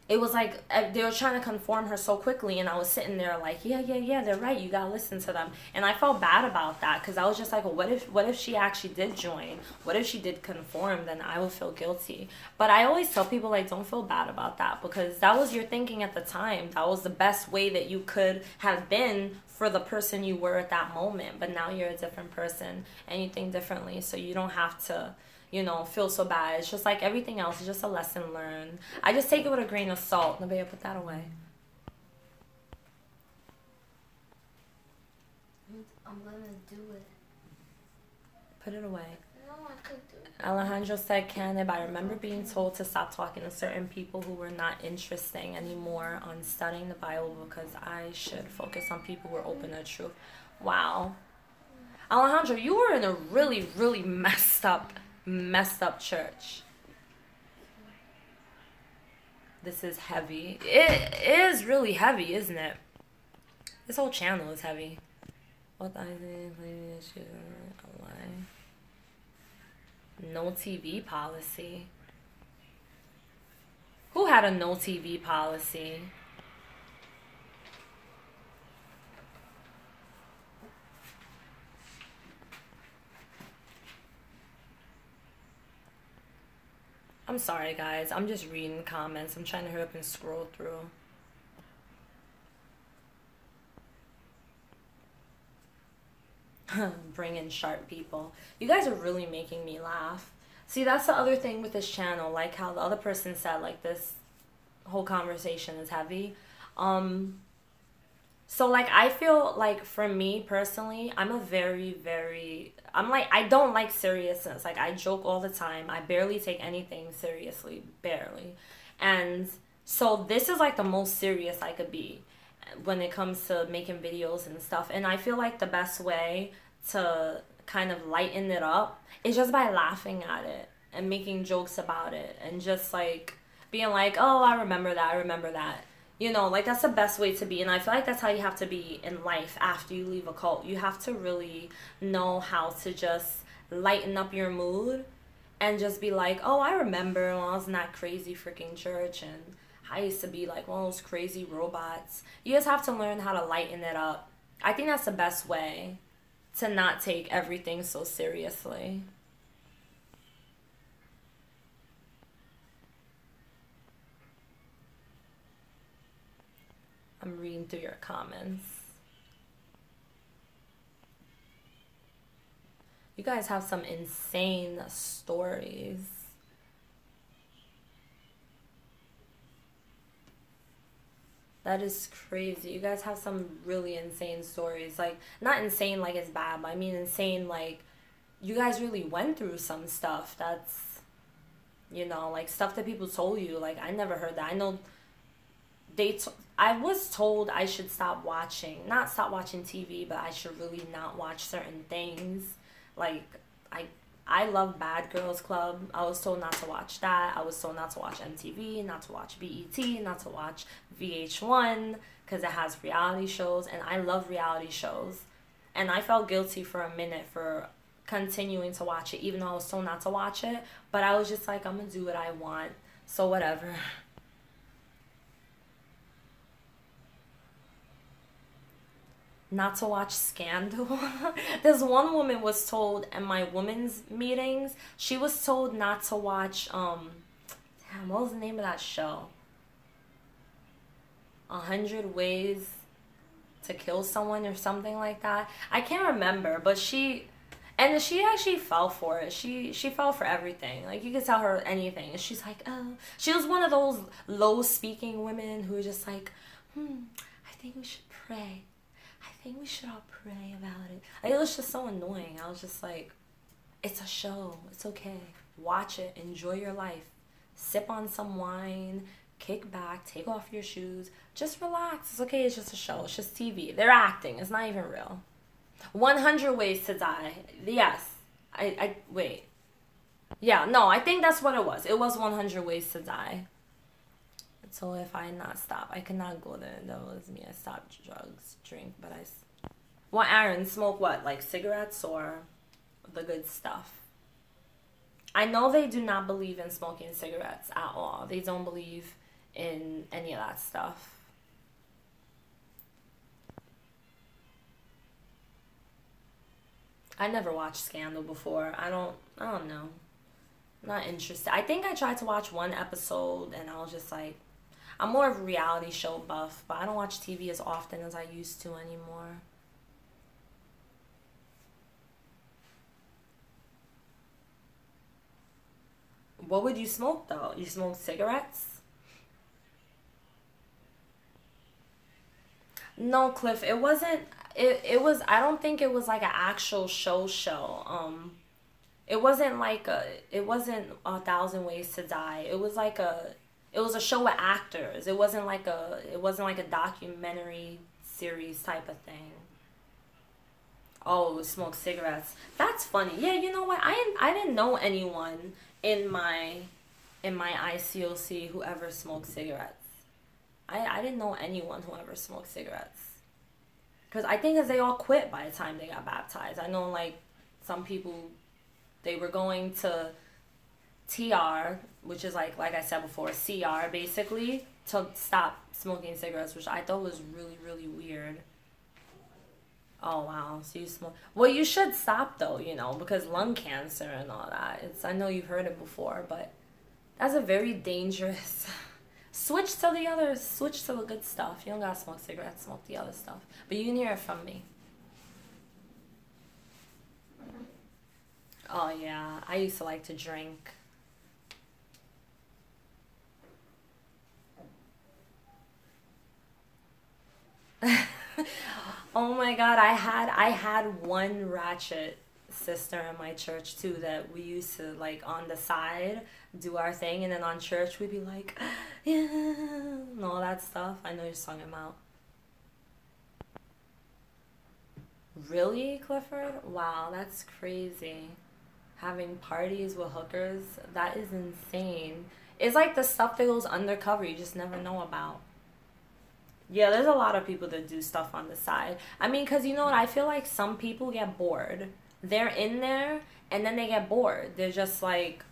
it was like they were trying to conform her so quickly, and I was sitting there like, yeah, they're right, you gotta listen to them. And I felt bad about that, because I was just like, well, what if she actually did join? What if she did conform? Then I would feel guilty. But I always tell people, like, don't feel bad about that, because that was your thinking at the time. That was the best way that you could have been for the person you were at that moment. But now you're a different person and you think differently, so you don't have to, you know, feel so bad. It's just like everything else. It's just a lesson learned. I just take it with a grain of salt. Nobody put that away. I'm gonna do it. Put it away. No, I could do it. Alejandro said, Canib, I remember being told to stop talking to certain people who were not interesting anymore on studying the Bible, because I should focus on people who are open to truth. Wow. Alejandro, you were in a really, really messed up church. This is heavy. It is really heavy, isn't it? This whole channel is heavy. What I think, no TV policy. Who had a no TV policy? I'm sorry, guys. I'm just reading comments. I'm trying to hurry up and scroll through. Bring in sharp people. You guys are really making me laugh. See, that's the other thing with this channel. Like how the other person said, like, this whole conversation is heavy. So, like, I feel like, for me personally, I'm a I'm like, I don't like seriousness. Like, I joke all the time. I barely take anything seriously. Barely. And so this is, like, the most serious I could be when it comes to making videos and stuff. And I feel like the best way to kind of lighten it up is just by laughing at it and making jokes about it and just, like, being like, oh, I remember that. You know, like, that's the best way to be. And I feel like that's how you have to be in life after you leave a cult. You have to really know how to just lighten up your mood and just be like, oh, I remember when I was in that crazy freaking church and I used to be like one of those crazy robots. You just have to learn how to lighten it up. I think that's the best way to not take everything so seriously. I'm reading through your comments. You guys have some insane stories. That is crazy. You guys have some really insane stories. Like, not insane like it's bad, but I mean insane like you guys really went through some stuff that's, you know, like stuff that people told you. Like, I never heard that. I know I was told I should not stop watching TV, but I should really not watch certain things. Like, I love Bad Girls Club. I was told not to watch that. I was told not to watch MTV, not to watch BET, not to watch VH1, because it has reality shows, and I love reality shows. And I felt guilty for a minute for continuing to watch it, even though I was told not to watch it. But I was just like, I'm going to do what I want, so whatever. Not to watch Scandal. This one woman was told in my women's meetings, she was told not to watch, damn, what was the name of that show? 100 Ways to Kill Someone or something like that. I can't remember, but she actually fell for it. She fell for everything. Like, you could tell her anything. And she's like, oh. She was one of those low-speaking women who were just like, I think we should pray. I think we should all pray about it. Like, it was just so annoying. I was just like, it's a show. It's okay. Watch it. Enjoy your life. Sip on some wine. Kick back. Take off your shoes. Just relax. It's okay. It's just a show. It's just TV. They're acting. It's not even real. 100 Ways to Die. Yes. I wait. Yeah, no, I think that's what it was. It was 100 Ways to Die. So if I not stop, I cannot go there. That was me. I stopped drugs, drink, but well, Aaron, smoke what? Like cigarettes or the good stuff? I know they do not believe in smoking cigarettes at all. They don't believe in any of that stuff. I never watched Scandal before. I don't know. I'm not interested. I think I tried to watch one episode and I was just like, I'm more of a reality show buff, but I don't watch TV as often as I used to anymore. What would you smoke though? You smoke cigarettes? No, Cliff, it wasn't. It was. I don't think it was like an actual show. It wasn't like a. It wasn't 1,000 Ways to Die. It was like a. It was a show with actors. It wasn't like a. It wasn't like a documentary series type of thing. Oh, smoke cigarettes. That's funny. Yeah, you know what? I didn't know anyone in my ICOC who ever smoked cigarettes. I didn't know anyone who ever smoked cigarettes. Because I think as they all quit by the time they got baptized. I know, like, some people, they were going to TR, which is like I said before, CR, basically, to stop smoking cigarettes, which I thought was really, really weird. Oh, wow. So you smoke. Well, you should stop, though, you know, because lung cancer and all that. I know you've heard it before, but that's a very dangerous... Switch to the good stuff. You don't gotta smoke cigarettes, smoke the other stuff. But you can hear it from me. Oh, yeah. I used to like to drink. Oh my God, I had one ratchet sister in my church too that we used to, like, on the side do our thing, and then on church we'd be like, yeah, and all that stuff. I know you're talking about. Really, Clifford? Wow, that's crazy. Having parties with hookers, that is insane. It's like the stuff that goes undercover you just never know about. Yeah, there's a lot of people that do stuff on the side. I mean, because you know what? I feel like some people get bored. They're in there, and then they get bored. They're just like,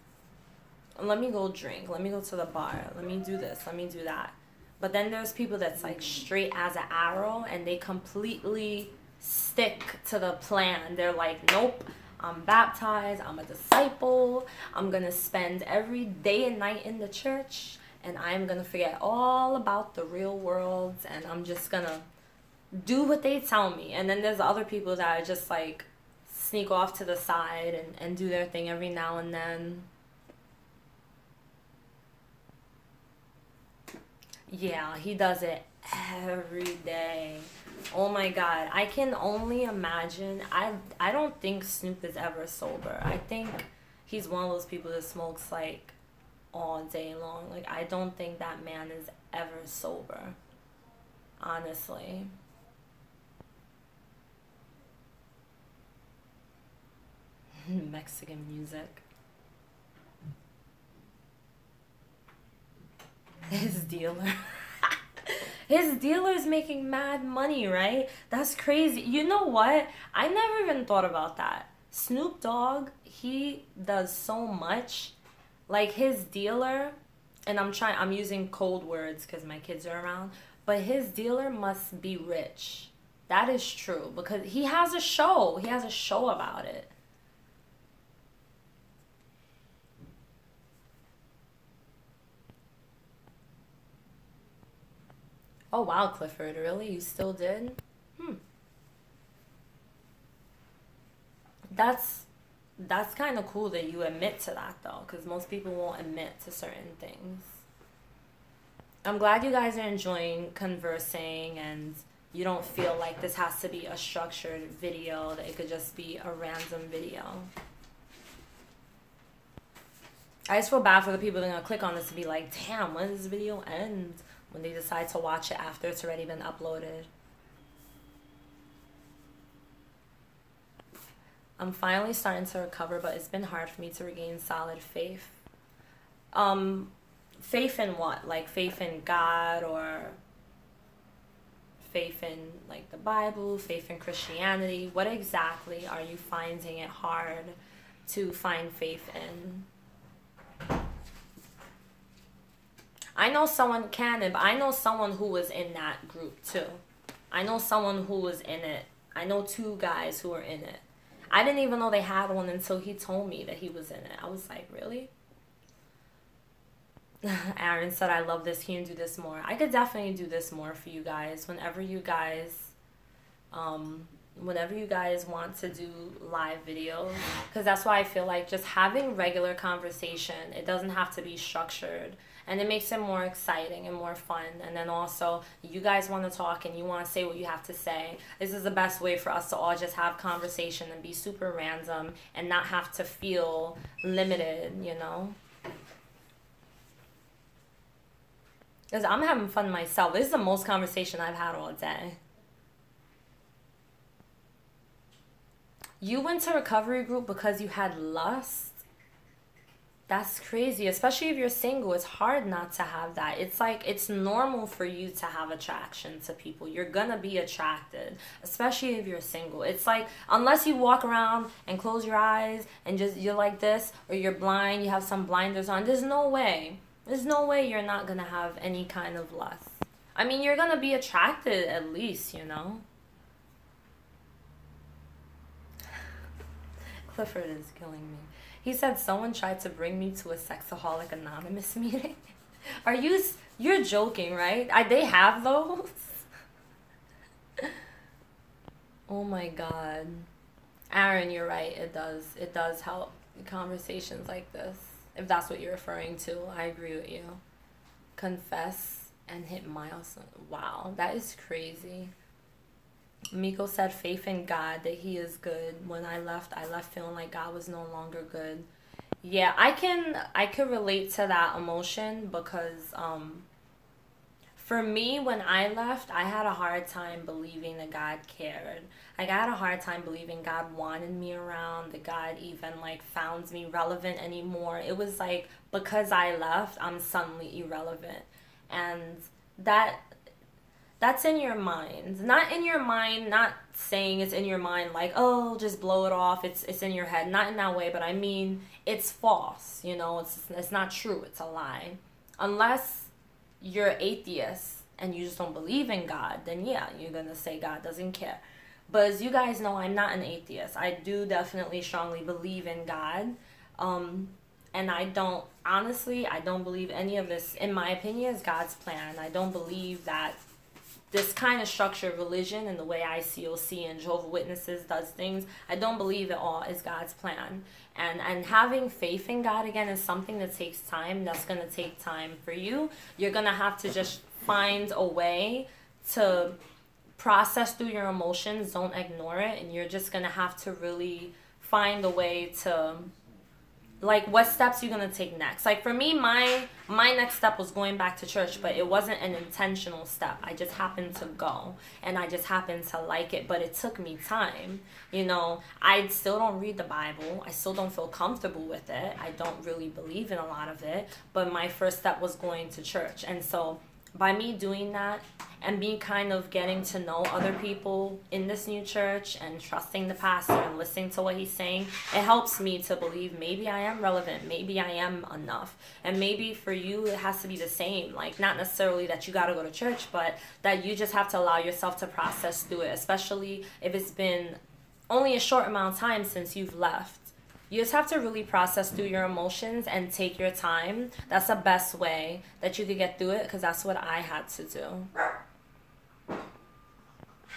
let me go drink. Let me go to the bar. Let me do this. Let me do that. But then there's people that's like straight as an arrow, and they completely stick to the plan. They're like, nope, I'm baptized. I'm a disciple. I'm going to spend every day and night in the church. And I'm going to forget all about the real world, and I'm just going to do what they tell me. And then there's other people that are just like sneak off to the side and do their thing every now and then. Yeah, he does it every day. Oh my God. I can only imagine. I don't think Snoop is ever sober. I think he's one of those people that smokes like all day long. Like, I don't think that man is ever sober, honestly. Mexican music. His dealer. His dealer's making mad money, right? That's crazy. You know what? I never even thought about that. Snoop Dogg, he does so much. Like, his dealer, and I'm using cold words because my kids are around, but his dealer must be rich. That is true because he has a show. He has a show about it. Oh wow, Clifford, really? You still did? Hmm. That's that's kind of cool that you admit to that though, because most people won't admit to certain things. I'm glad you guys are enjoying conversing and you don't feel like this has to be a structured video, that it could just be a random video. I just feel bad for the people that are gonna click on this and be like, damn, when does this video end? When they decide to watch it after it's already been uploaded. I'm finally starting to recover, but it's been hard for me to regain solid faith. Um, Faith in what? Like faith in God, or faith in like the Bible, faith in Christianity? What exactly are you finding it hard to find faith in? I know someone can, but I know someone who was in that group too. I know someone who was in it. I know two guys who were in it. I didn't even know they had one until he told me that he was in it. I was like, really? Aaron said, I love this. Can you do this more? I could definitely do this more for you guys. Whenever you guys want to do live videos, because that's why I feel like just having regular conversation, it doesn't have to be structured, and it makes it more exciting and more fun. And then also, you guys want to talk and you want to say what you have to say. This is the best way for us to all just have conversation and be super random and not have to feel limited, you know? Because I'm having fun myself. This is the most conversation I've had all day. You went to recovery group because you had lust? That's crazy. Especially if you're single, it's hard not to have that. It's like, it's normal for you to have attraction to people. You're gonna be attracted, especially if you're single. It's like, unless you walk around and close your eyes and just, you're like this, or you're blind, you have some blinders on, there's no way. There's no way you're not gonna have any kind of lust. I mean, you're gonna be attracted at least, you know? Clifford is killing me. He said someone tried to bring me to a Sexaholic Anonymous meeting. You're joking, right? They have those? Oh my God. Aaron, you're right. It does. It does help conversations like this. If that's what you're referring to, I agree with you. Confess and hit milestones. Wow, that is crazy. Miko said faith in God, that he is good. When I left feeling like God was no longer good. Yeah, I could relate to that emotion because for me, when I left, I had a hard time believing that God cared. Like, I had a hard time believing God wanted me around, that God even like found me relevant anymore. It was like, because I left, I'm suddenly irrelevant. And that's in your mind. Not in your mind, not saying it's in your mind like, oh, just blow it off, it's in your head. Not in that way, but I mean, it's false, you know, it's not true, it's a lie. Unless you're atheist and you just don't believe in God, then yeah, you're gonna say God doesn't care. But as you guys know, I'm not an atheist. I do definitely strongly believe in God. And I don't believe any of this, in my opinion, is God's plan. I don't believe that this kind of structured religion and the way ICOC and Jehovah's Witnesses does things, I don't believe it all is God's plan. And having faith in God, again, is something that takes time. That's going to take time for you. You're going to have to just find a way to process through your emotions. Don't ignore it. And you're just going to have to really find a way to, like, what steps you're going to take next. Like, for me, my next step was going back to church, but it wasn't an intentional step. I just happened to go, and I just happened to like it, but it took me time. You know, I still don't read the Bible. I still don't feel comfortable with it. I don't really believe in a lot of it, but my first step was going to church. And so by me doing that and me kind of getting to know other people in this new church and trusting the pastor and listening to what he's saying, it helps me to believe maybe I am relevant, maybe I am enough. And maybe for you it has to be the same, like not necessarily that you got to go to church, but that you just have to allow yourself to process through it, especially if it's been only a short amount of time since you've left. You just have to really process through your emotions and take your time. That's the best way that you could get through it, because that's what I had to do.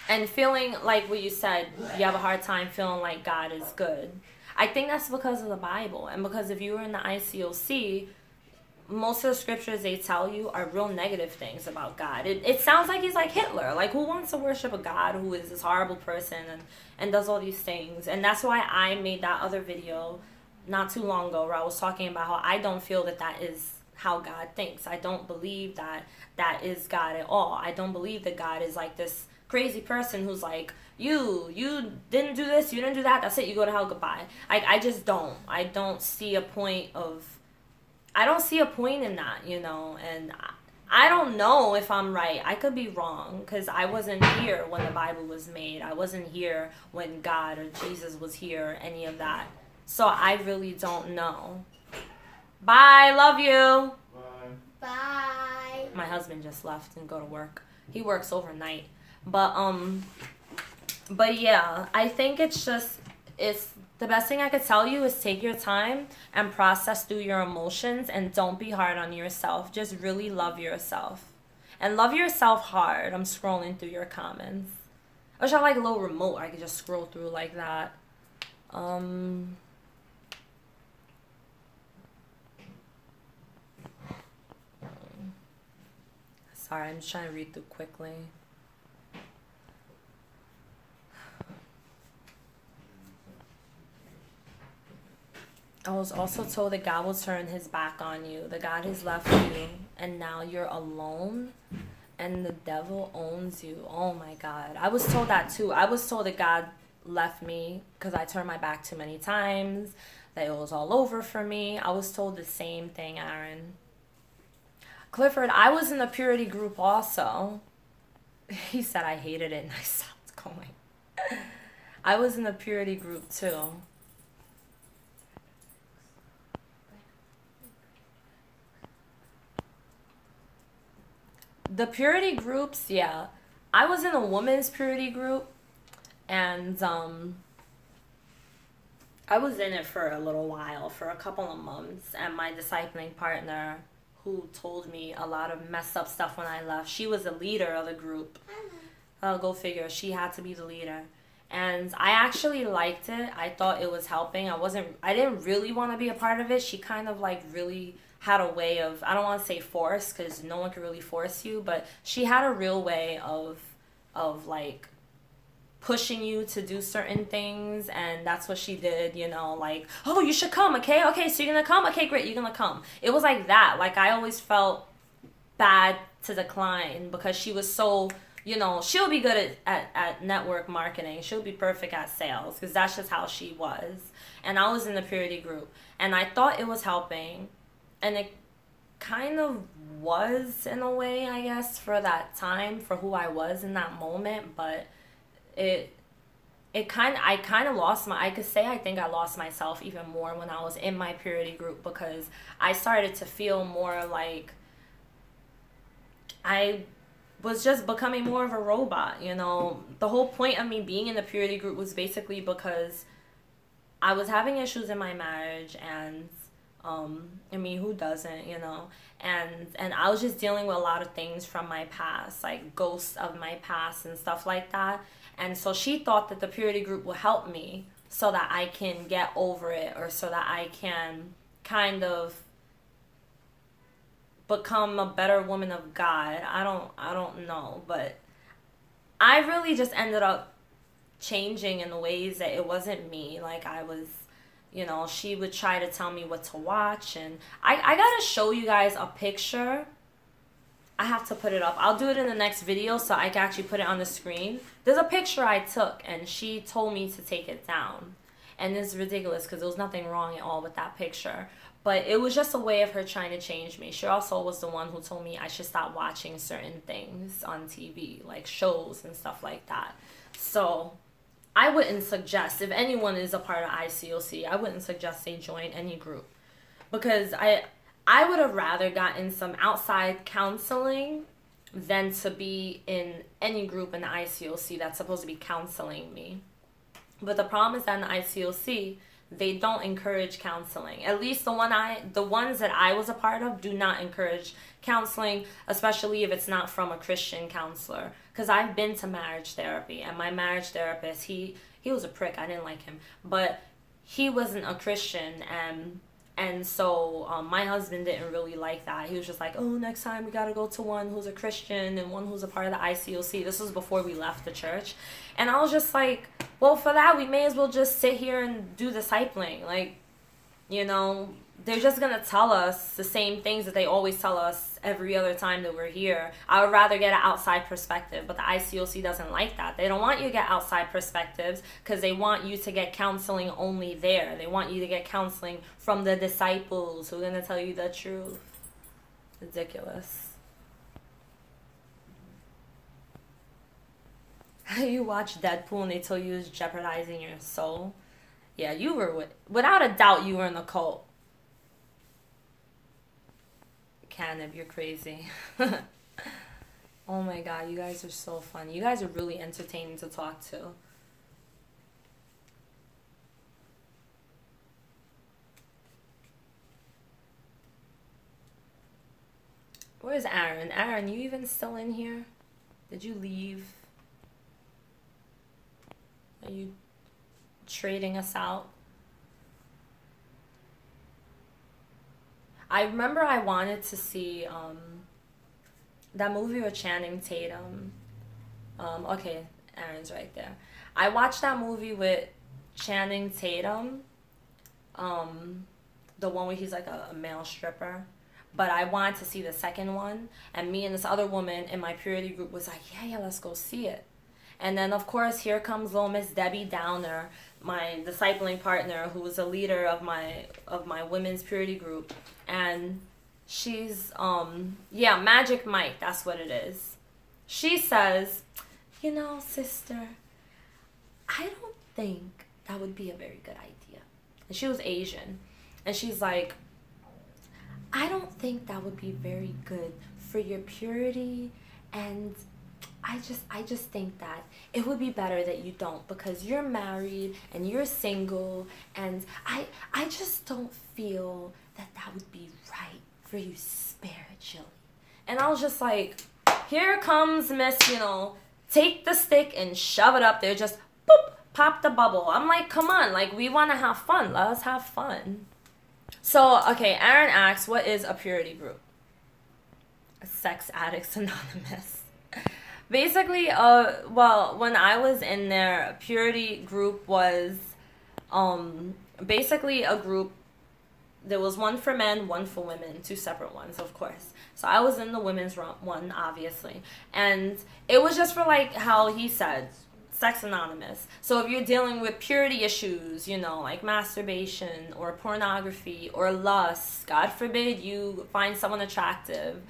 And feeling like what you said, you have a hard time feeling like God is good. I think that's because of the Bible. And because if you were in the ICOC, most of the scriptures they tell you are real negative things about God. It sounds like he's like Hitler. Like, who wants to worship a God who is this horrible person and does all these things? And that's why I made that other video not too long ago where I was talking about how I don't feel that that is how God thinks. I don't believe that that is God at all. I don't believe that God is like this crazy person who's like, you didn't do this, you didn't do that, that's it, you go to hell, goodbye. I just don't. I don't see a point in that, you know, and I don't know if I'm right. I could be wrong, because I wasn't here when the Bible was made. I wasn't here when God or Jesus was here, any of that. So I really don't know. Bye, love you. Bye. My husband just left and go to work. He works overnight. But yeah, I think it's the best thing I could tell you is take your time and process through your emotions, and don't be hard on yourself. Just really love yourself. And love yourself hard. I'm scrolling through your comments. I wish I had like a little remote I could just scroll through like that. Sorry, I'm just trying to read through quickly. I was also told that God will turn his back on you. That God has left you and now you're alone and the devil owns you. Oh my God. I was told that too. I was told that God left me because I turned my back too many times, that it was all over for me. I was told the same thing, Aaron. Clifford, I was in the purity group also. He said I hated it and I stopped going. I was in the purity group too. The purity groups, yeah. I was in a women's purity group, and I was in it for a little while, for a couple of months, and my discipling partner, who told me a lot of messed up stuff when I left, she was the leader of the group. Go figure, she had to be the leader. And I actually liked it. I thought it was helping. I didn't really want to be a part of it. She kind of like really had a way of, I don't want to say force, because no one can really force you, but she had a real way of like pushing you to do certain things, and that's what she did, you know, like, oh, you should come, okay, so you're gonna come, okay, great, you're gonna come. It was like that. Like, I always felt bad to decline, because she was so, you know, she'll be good at network marketing, she'll be perfect at sales, because that's just how she was. And I was in the purity group, and I thought it was helping, and it kind of was in a way, I guess, for that time, for who I was in that moment, but I kind of lost I could say I think I lost myself even more when I was in my purity group, because I started to feel more like I was just becoming more of a robot, you know. The whole point of me being in the purity group was basically because I was having issues in my marriage, and I mean, who doesn't, you know? And I was just dealing with a lot of things from my past, like ghosts of my past and stuff like that. And so she thought that the purity group will help me so that I can get over it, or so that I can kind of become a better woman of God. I don't know, but I really just ended up changing in ways that it wasn't me. Like, I was, you know, she would try to tell me what to watch, and I gotta show you guys a picture. I have to put it up. I'll do it in the next video so I can actually put it on the screen. There's a picture I took, and she told me to take it down. And it's ridiculous because there was nothing wrong at all with that picture. But it was just a way of her trying to change me. She also was the one who told me I should stop watching certain things on TV, like shows and stuff like that. So I wouldn't suggest, if anyone is a part of ICOC, I wouldn't suggest they join any group. Because I would have rather gotten some outside counseling than to be in any group in the ICOC that's supposed to be counseling me. But the problem is that in the ICOC, they don't encourage counseling. At least the ones that I was a part of do not encourage counseling, especially if it's not from a Christian counselor. Because I've been to marriage therapy, and my marriage therapist, he was a prick. I didn't like him, but he wasn't a Christian, and so my husband didn't really like that. He was just like, oh, next time we got to go to one who's a Christian and one who's a part of the ICOC. This was before we left the church. And I was just like, well, for that, we may as well just sit here and do discipling. Like, you know, they're just going to tell us the same things that they always tell us every other time that we're here. I would rather get an outside perspective, but the ICOC doesn't like that. They don't want you to get outside perspectives because they want you to get counseling only there. They want you to get counseling from the disciples who are going to tell you the truth. Ridiculous. You watch Deadpool and they tell you it's jeopardizing your soul. Yeah, you were, without a doubt, you were in a cult. Canib, you're crazy. Oh my god, you guys are so funny. You guys are really entertaining to talk to. Where's Aaron? Aaron, you even still in here? Did you leave? Are you trading us out? I remember I wanted to see that movie with Channing Tatum. Okay, Aaron's right there. I watched that movie with Channing Tatum. The one where he's like a male stripper. But I wanted to see the second one. And me and this other woman in my purity group was like, yeah, let's go see it. And then, of course, here comes little Miss Debbie Downer, my discipling partner, who was a leader of my women's purity group. And she's, Magic Mike, that's what it is. She says, you know, sister, I don't think that would be a very good idea. And she was Asian. And she's like, I don't think that would be very good for your purity, and I just think that it would be better that you don't, because you're married and you're single, and I just don't feel that would be right for you spiritually. And I was just like, here comes Miss, take the stick and shove it up there, just boop, pop the bubble. I'm like, come on, like, we want to have fun. Let us have fun. So, okay, Aaron asks, what is a purity group? Sex Addicts Anonymous. Basically, when I was in there, a purity group was basically a group. There was one for men, one for women, two separate ones, of course. So I was in the women's one, obviously. And it was just for, like, how he said, Sex Anonymous. So if you're dealing with purity issues, like masturbation or pornography or lust, God forbid you find someone attractive,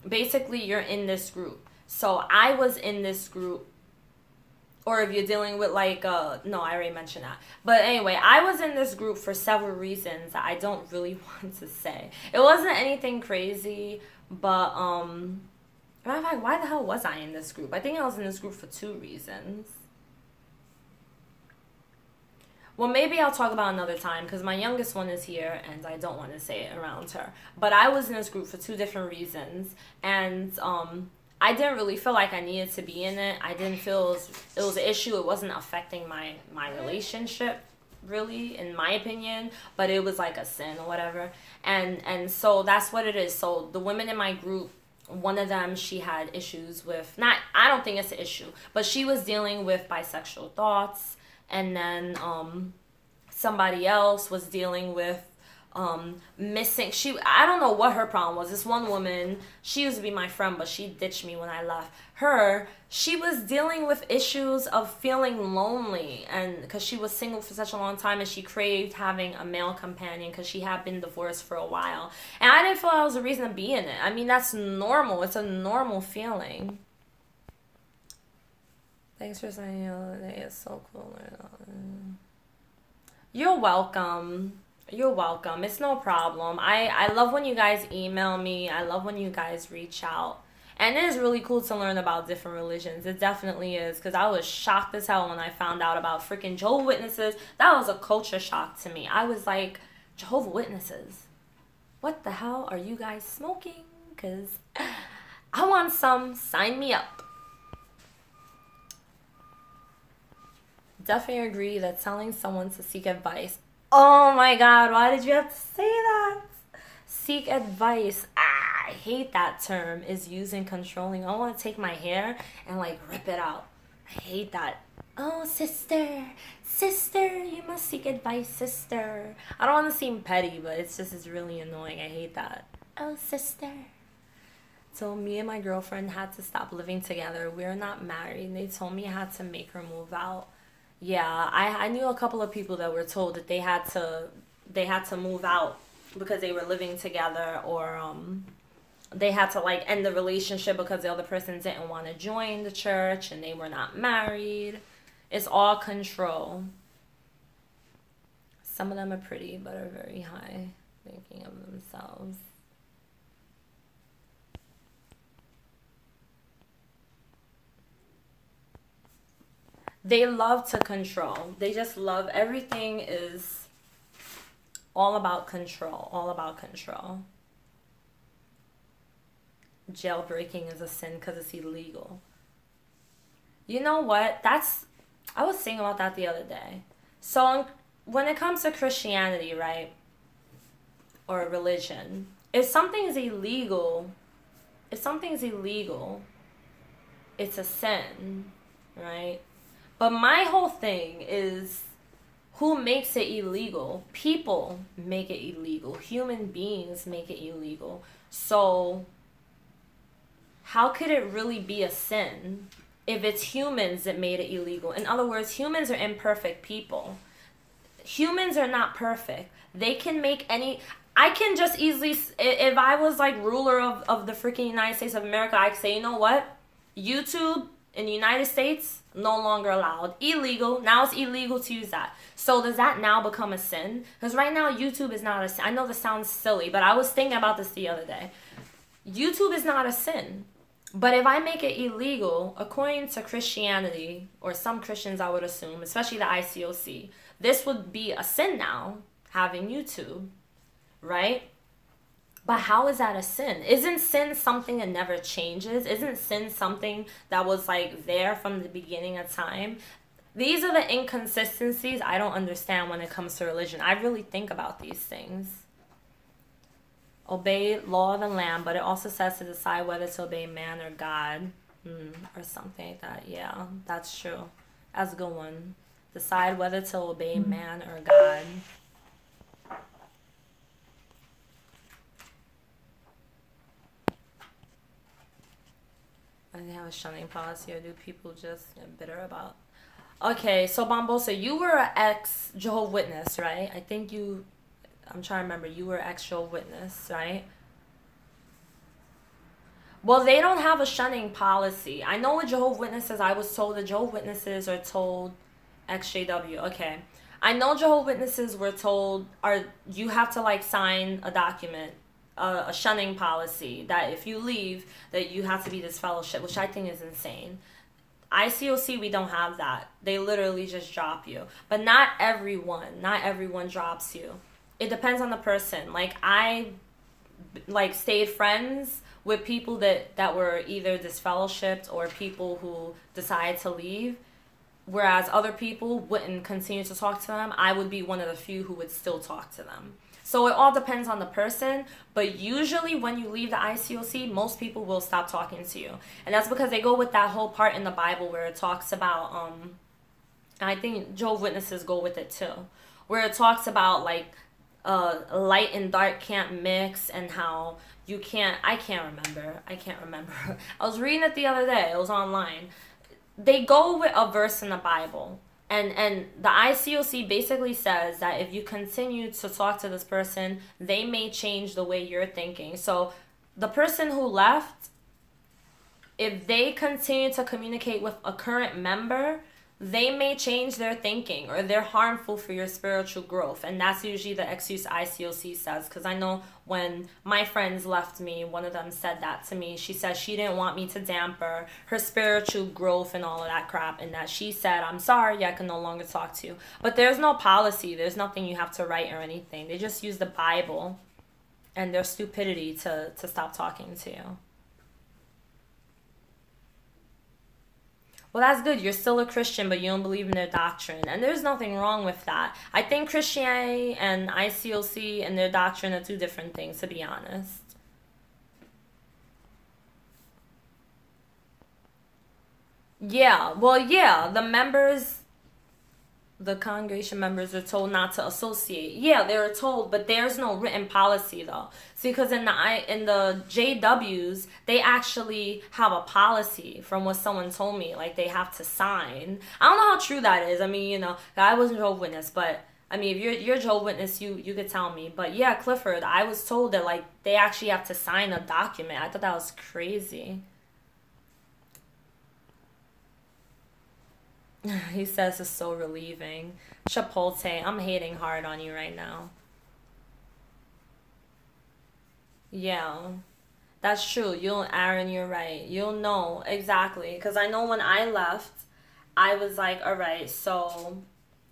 basically you're in this group. So I was in this group. Or if you're dealing with, like, no, I already mentioned that. But anyway, I was in this group for several reasons that I don't really want to say. It wasn't anything crazy, but, matter of fact, why the hell was I in this group? I think I was in this group for 2 reasons. Well, maybe I'll talk about another time, because my youngest one is here, and I don't want to say it around her. But I was in this group for 2 different reasons, and, I didn't really feel like I needed to be in it. I didn't feel it was an issue. It wasn't affecting my relationship, really, in my opinion. But it was like a sin or whatever. And so that's what it is. So the women in my group, one of them, she had issues with, I don't think it's an issue, but she was dealing with bisexual thoughts. And then somebody else was dealing with missing. I don't know what her problem was. This one woman, she used to be my friend, but she ditched me when I left. She was dealing with issues of feeling lonely, and because she was single for such a long time, and she craved having a male companion because she had been divorced for a while. And I didn't feel that was a reason to be in it. I mean, that's normal. It's a normal feeling. Thanks for saying the other day. It's so cool. You're welcome. You're welcome. It's no problem. I love when you guys email me. I love when you guys reach out. And it is really cool to learn about different religions. It definitely is. Because I was shocked as hell when I found out about freaking Jehovah's Witnesses. That was a culture shock to me. I was like, Jehovah's Witnesses? What the hell are you guys smoking? Because I want some. Sign me up. Definitely agree that telling someone to seek advice. Oh my God, why did you have to say that? Seek advice. I hate that term. Is used in controlling. I want to take my hair and like rip it out. I hate that. Oh, sister, you must seek advice, sister. I don't want to seem petty, but it's really annoying. I hate that. Oh, sister. So me and my girlfriend had to stop living together. We're not married. They told me I had to make her move out. Yeah, I knew a couple of people that were told that they had to move out because they were living together, or they had to like end the relationship because the other person didn't want to join the church and they were not married. It's all control. Some of them are pretty but are very high thinking of themselves. They love to control. They just love, everything is all about control. All about control. Jailbreaking is a sin because it's illegal. You know what? I was thinking about that the other day. So when it comes to Christianity, right? Or religion, if something's illegal, it's a sin, right? But my whole thing is, who makes it illegal? People make it illegal. Human beings make it illegal. So how could it really be a sin if it's humans that made it illegal? In other words, humans are imperfect people. Humans are not perfect. They can make I can just easily, if I was like ruler of the freaking United States of America, I could say, you know what? YouTube in the United States, no longer allowed. Illegal. Now it's illegal to use that. So does that now become a sin? Because right now YouTube is not a sin. I know this sounds silly, but I was thinking about this the other day. YouTube is not a sin. But if I make it illegal, according to Christianity, or some Christians I would assume, especially the ICOC, this would be a sin now, having YouTube, right? But how is that a sin? Isn't sin something that never changes? Isn't sin something that was like there from the beginning of time? These are the inconsistencies I don't understand when it comes to religion. I really think about these things. Obey law of the land, but it also says to decide whether to obey man or God, or something like that. Yeah, that's true. That's a good one. Decide whether to obey man or God. Do they have a shunning policy, or do people just get bitter about? Okay, so Bombosa, you were an ex-Jehovah's Witness, right? I'm trying to remember, you were ex-Jehovah's Witness, right? Well, they don't have a shunning policy. I know with Jehovah's Witnesses, I was told that Jehovah's Witnesses are told ex-JW. Okay. I know Jehovah's Witnesses were told, you have to like sign a document, a shunning policy, that if you leave, that you have to be disfellowship, which I think is insane. ICOC, we don't have that. They literally just drop you. But not everyone drops you. It depends on the person. Like, I stayed friends with people that were either disfellowshipped or people who decided to leave, whereas other people wouldn't continue to talk to them. I would be one of the few who would still talk to them. So it all depends on the person, but usually when you leave the ICOC, most people will stop talking to you. And that's because they go with that whole part in the Bible where it talks about, and I think Jehovah's Witnesses go with it too, where it talks about like light and dark can't mix, and how you can't, I can't remember. I was reading it the other day. It was online. They go with a verse in the Bible. And the ICOC basically says that if you continue to talk to this person, they may change the way you're thinking. So the person who left, if they continue to communicate with a current member, they may change their thinking, or they're harmful for your spiritual growth. And that's usually the excuse ICOC says. Because I know when my friends left me, one of them said that to me. She said she didn't want me to damper her spiritual growth and all of that crap. And that she said, I'm sorry, I can no longer talk to you. But there's no policy. There's nothing you have to write or anything. They just use the Bible and their stupidity to stop talking to you. Well, that's good. You're still a Christian, but you don't believe in their doctrine. And there's nothing wrong with that. I think Christianity and ICOC and their doctrine are two different things, to be honest. Yeah, well, yeah, the congregation members are told not to associate. Yeah, they were told, but there's no written policy though. See, because in the JWs, they actually have a policy from what someone told me. Like, they have to sign. I don't know how true that is. I mean, you know, I wasn't Jehovah's Witness, but I mean, if you're Jehovah's Witness, you could tell me. But yeah, Clifford, I was told that like they actually have to sign a document. I thought that was crazy. He says it's so relieving. Chipotle, I'm hating hard on you right now. Yeah, that's true. Aaron, you're right. You'll know exactly. Because I know when I left, I was like, all right, so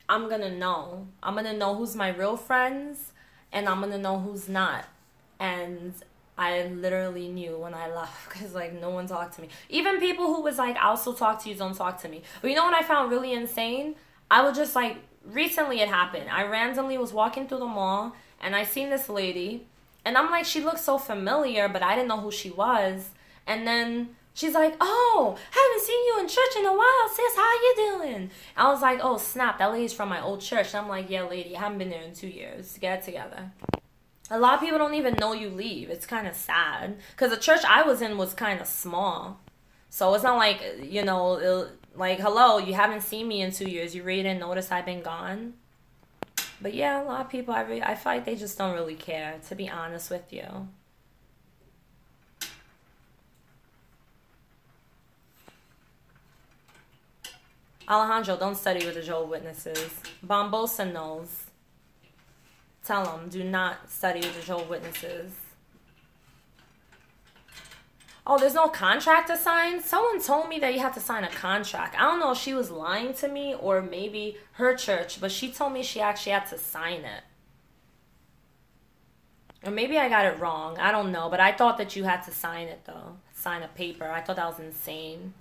I'm going to know. I'm going to know who's my real friends, and I'm going to know who's not. And I literally knew when I left, because like no one talked to me. Even people who was like, I'll still talk to you, don't talk to me. But you know what I found really insane? I was just like, recently it happened. I randomly was walking through the mall and I seen this lady, and I'm like, she looked so familiar, but I didn't know who she was. And then she's like, oh, haven't seen you in church in a while, sis, how you doing? I was like, oh snap, that lady's from my old church. And I'm like, yeah lady, I haven't been there in 2 years, get it together. A lot of people don't even know you leave. It's kind of sad. Because the church I was in was kind of small. So it's not like, you know, like, hello, you haven't seen me in 2 years. You really didn't notice I've been gone? But yeah, a lot of people, I feel like they just don't really care, to be honest with you. Alejandro, don't study with the Jehovah's Witnesses. Bombosa knows. Tell them, do not study with the Jehovah's Witnesses. Oh, there's no contract to sign? Someone told me that you have to sign a contract. I don't know if she was lying to me or maybe her church, but she told me she actually had to sign it. Or maybe I got it wrong. I don't know, but I thought that you had to sign it though. Sign a paper. I thought that was insane.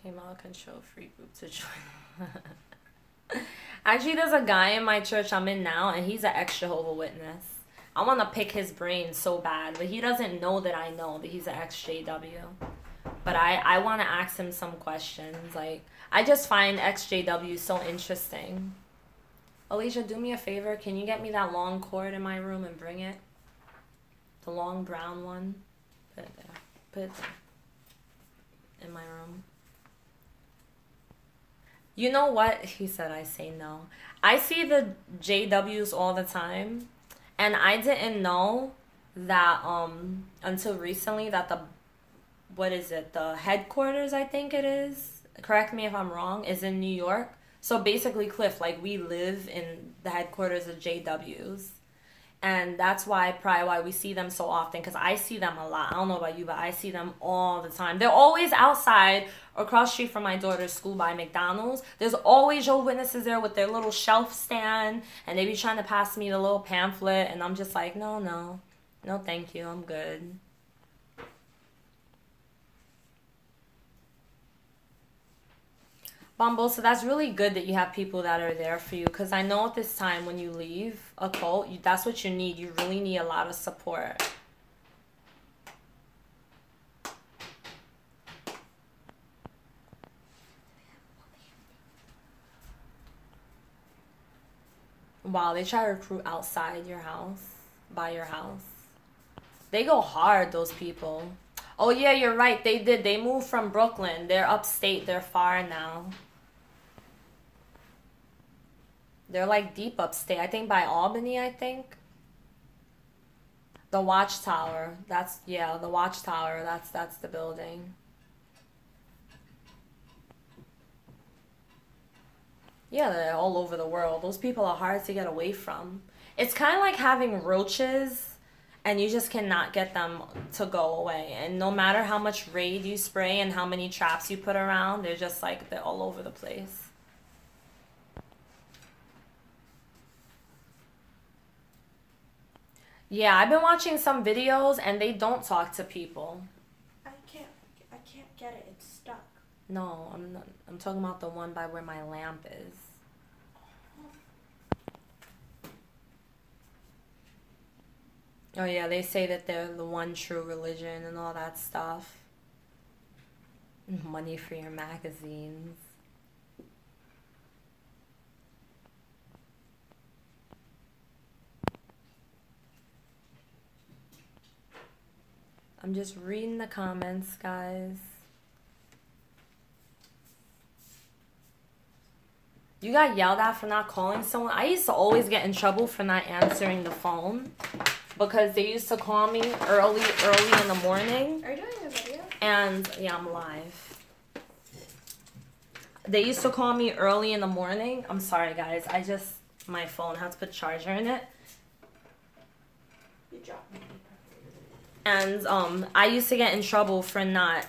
Came out of control, free group to join. Actually, there's a guy in my church I'm in now, and he's an ex-Jehovah's Witness. I want to pick his brain so bad, but he doesn't know that I know that he's an ex-JW. But I want to ask him some questions. Like, I just find ex-JW so interesting. Alicia, do me a favor. Can you get me that long cord in my room and bring it? The long brown one. Put it there. Put it there. In my room. You know what? He said I say no. I see the JWs all the time, and I didn't know that until recently that the headquarters, I think it is, correct me if I'm wrong, is in New York. So basically, Cliff, like, we live in the headquarters of JWs. And that's probably why we see them so often, because I see them a lot. I don't know about you, but I see them all the time. They're always outside across the street from my daughter's school by McDonald's. There's always Jehovah's Witnesses there with their little shelf stand, and they be trying to pass me the little pamphlet, and I'm just like, no, thank you, I'm good. Bumble, so that's really good that you have people that are there for you, because I know at this time when you leave a cult, that's what you need. You really need a lot of support. Wow, they try to recruit outside your house, by your house. They go hard, those people. Oh yeah, you're right. They did. They moved from Brooklyn. They're upstate. They're far now. They're like deep upstate. I think by Albany, I think. The Watchtower. That's, yeah, the Watchtower. That's the building. Yeah, they're all over the world. Those people are hard to get away from. It's kind of like having roaches and you just cannot get them to go away. And no matter how much Raid you spray and how many traps you put around, they're just like, they're all over the place. Yeah, I've been watching some videos and they don't talk to people. I can't get it. It's stuck. No, I'm not. I'm talking about the one by where my lamp is. Oh yeah, they say that they're the one true religion and all that stuff. Money for your magazines. I'm just reading the comments, guys. You got yelled at for not calling someone? I used to always get in trouble for not answering the phone because they used to call me early in the morning. Are you doing a video? And yeah, I'm live. They used to call me early in the morning. I'm sorry, guys. My phone has to put charger in it. You dropped me. And I used to get in trouble for not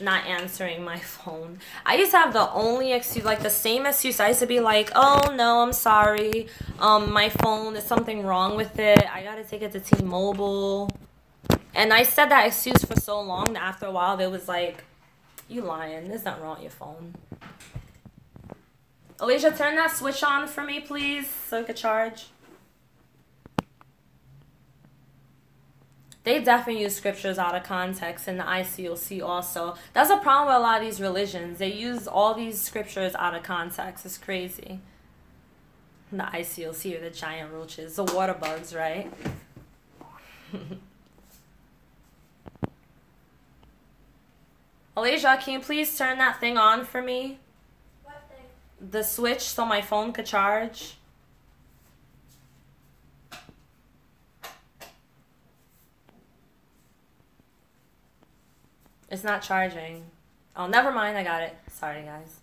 answering my phone. I used to have the only excuse, like the same excuse. I used to be like, oh no, I'm sorry. My phone, there's something wrong with it. I gotta take it to T-Mobile. And I said that excuse for so long that after a while they was like, you lying. There's nothing wrong with your phone. Alicia, turn that switch on for me, please, so it could charge. They definitely use scriptures out of context in the ICOC also. That's a problem with a lot of these religions. They use all these scriptures out of context. It's crazy. The ICOC are the giant roaches. The water bugs, right? Alicia, can you please turn that thing on for me? What thing? The switch so my phone could charge. It's not charging. Oh, never mind. I got it. Sorry, guys.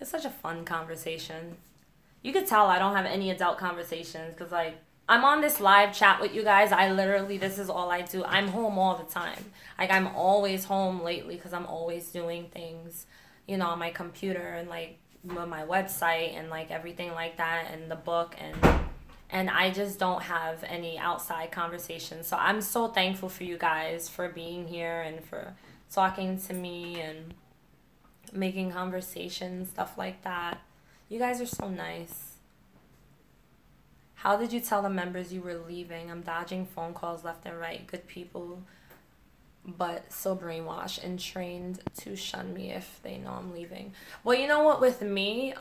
It's such a fun conversation. You could tell I don't have any adult conversations because, like, I'm on this live chat with you guys. This is all I do. I'm home all the time. Like, I'm always home lately because I'm always doing things, you know, on my computer and, like, on my website and, like, everything like that and the book and I just don't have any outside conversations. So I'm so thankful for you guys for being here and for talking to me and making conversations, stuff like that. You guys are so nice. How did you tell the members you were leaving? I'm dodging phone calls left and right. Good people, but so brainwashed and trained to shun me if they know I'm leaving. Well, you know what? With me,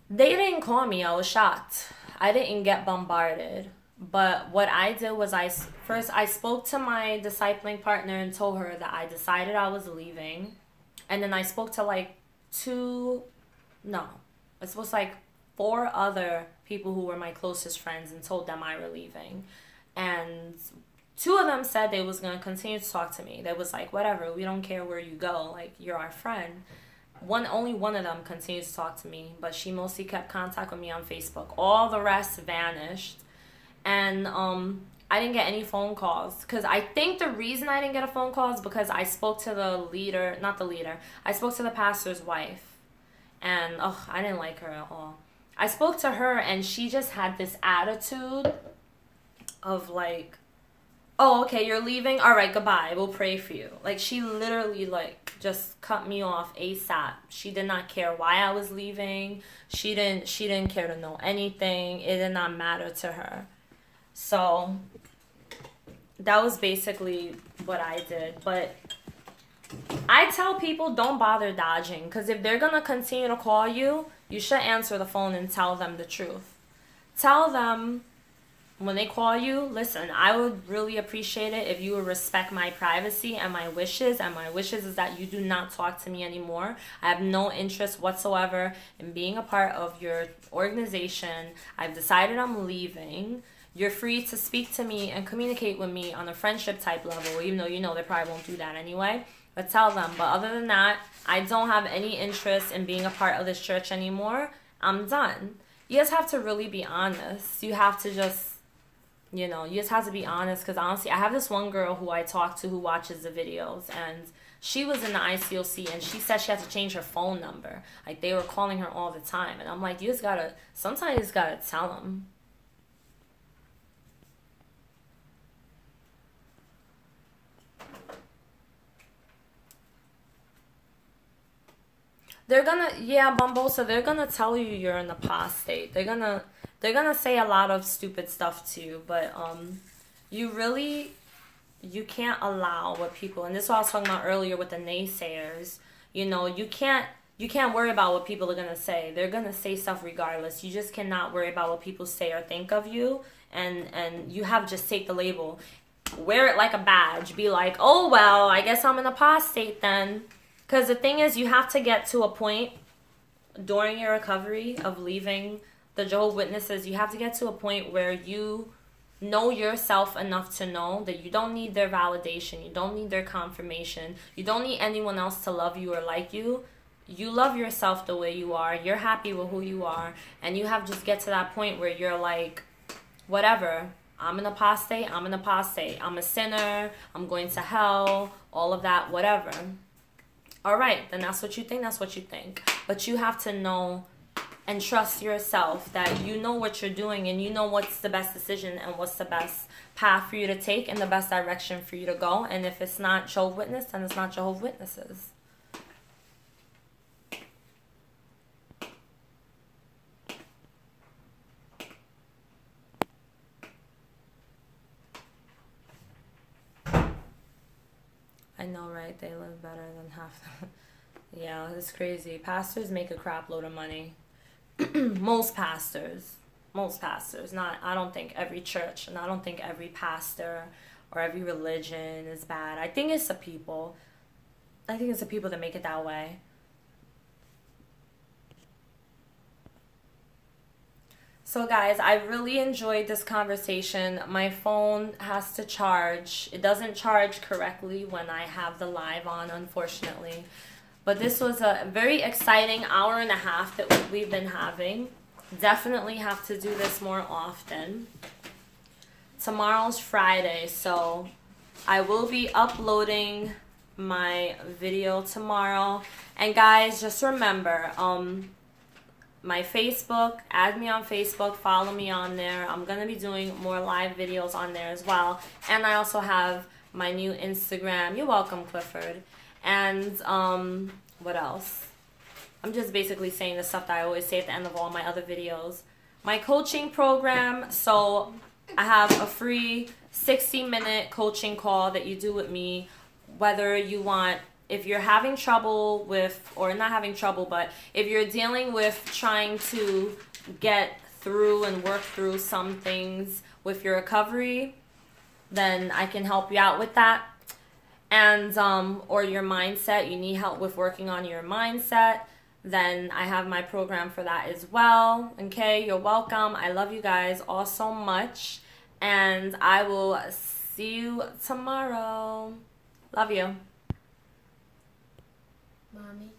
they didn't call me. I was shocked. I didn't get bombarded. But what I did was I spoke to my discipling partner and told her that I decided I was leaving. And then I spoke to like 4 other people who were my closest friends and told them I were leaving. And 2 of them said they was going to continue to talk to me. They was like, whatever, we don't care where you go. Like, you're our friend. Only one of them continues to talk to me, but she mostly kept contact with me on Facebook. All the rest vanished, and I didn't get any phone calls because I think the reason I didn't get a phone call is because I spoke to I spoke to the pastor's wife, and I didn't like her at all. I spoke to her, and she just had this attitude of like, oh, okay, you're leaving? All right, goodbye. We'll pray for you. Like, she literally, like, just cut me off ASAP. She did not care why I was leaving. She didn't care to know anything. It did not matter to her. So, that was basically what I did. But I tell people don't bother dodging, because if they're going to continue to call you, you should answer the phone and tell them the truth. Tell them when they call you, listen, I would really appreciate it if you would respect my privacy and my wishes. And my wishes is that you do not talk to me anymore. I have no interest whatsoever in being a part of your organization. I've decided I'm leaving. You're free to speak to me and communicate with me on a friendship type level, even though you know they probably won't do that anyway. But tell them. But other than that, I don't have any interest in being a part of this church anymore. I'm done. You just have to really be honest. You have to just, you just have to be honest, because honestly, I have this one girl who I talk to who watches the videos, and she was in the ICOC, and she said she had to change her phone number. Like, they were calling her all the time, and I'm like, sometimes you just gotta tell them. They're gonna, yeah, Bumbosa, they're gonna tell you you're in apostate. They're gonna say a lot of stupid stuff to you, but you can't allow what people, and this is what I was talking about earlier with the naysayers. You can't worry about what people are gonna say. They're gonna say stuff regardless. You just cannot worry about what people say or think of you, and you have to just take the label, wear it like a badge. Be like, oh well, I guess I'm an apostate then. Because the thing is, you have to get to a point during your recovery of leaving the Jehovah's Witnesses. You have to get to a point where you know yourself enough to know that you don't need their validation. You don't need their confirmation. You don't need anyone else to love you or like you. You love yourself the way you are. You're happy with who you are. And you have to just get to that point where you're like, whatever. I'm an apostate. I'm an apostate. I'm a sinner. I'm going to hell. All of that, whatever. All right, then that's what you think, that's what you think. But you have to know and trust yourself that you know what you're doing, and you know what's the best decision and what's the best path for you to take and the best direction for you to go. And if it's not Jehovah's Witness, then it's not Jehovah's Witnesses. I know, right? They live better than half. Yeah, it's crazy. Pastors make a crap load of money. Most pastors. Not, I don't think every church, and I don't think every pastor or every religion is bad. I think it's the people. I think it's the people that make it that way. So guys, I really enjoyed this conversation. My phone has to charge. It doesn't charge correctly when I have the live on, unfortunately. But this was a very exciting hour and a half that we've been having. Definitely have to do this more often. Tomorrow's Friday, so I will be uploading my video tomorrow. And guys, just remember, my Facebook, add me on Facebook, follow me on there. I'm going to be doing more live videos on there as well. And I also have my new Instagram. You're welcome, Clifford. And what else? I'm just basically saying the stuff that I always say at the end of all my other videos. My coaching program, so I have a free 60-minute coaching call that you do with me, whether you want, if you're having trouble with, or not having trouble, but if you're dealing with trying to get through and work through some things with your recovery, then I can help you out with that. And, or your mindset, you need help with working on your mindset, then I have my program for that as well. Okay, you're welcome. I love you guys all so much. And I will see you tomorrow. Love you. Mommy.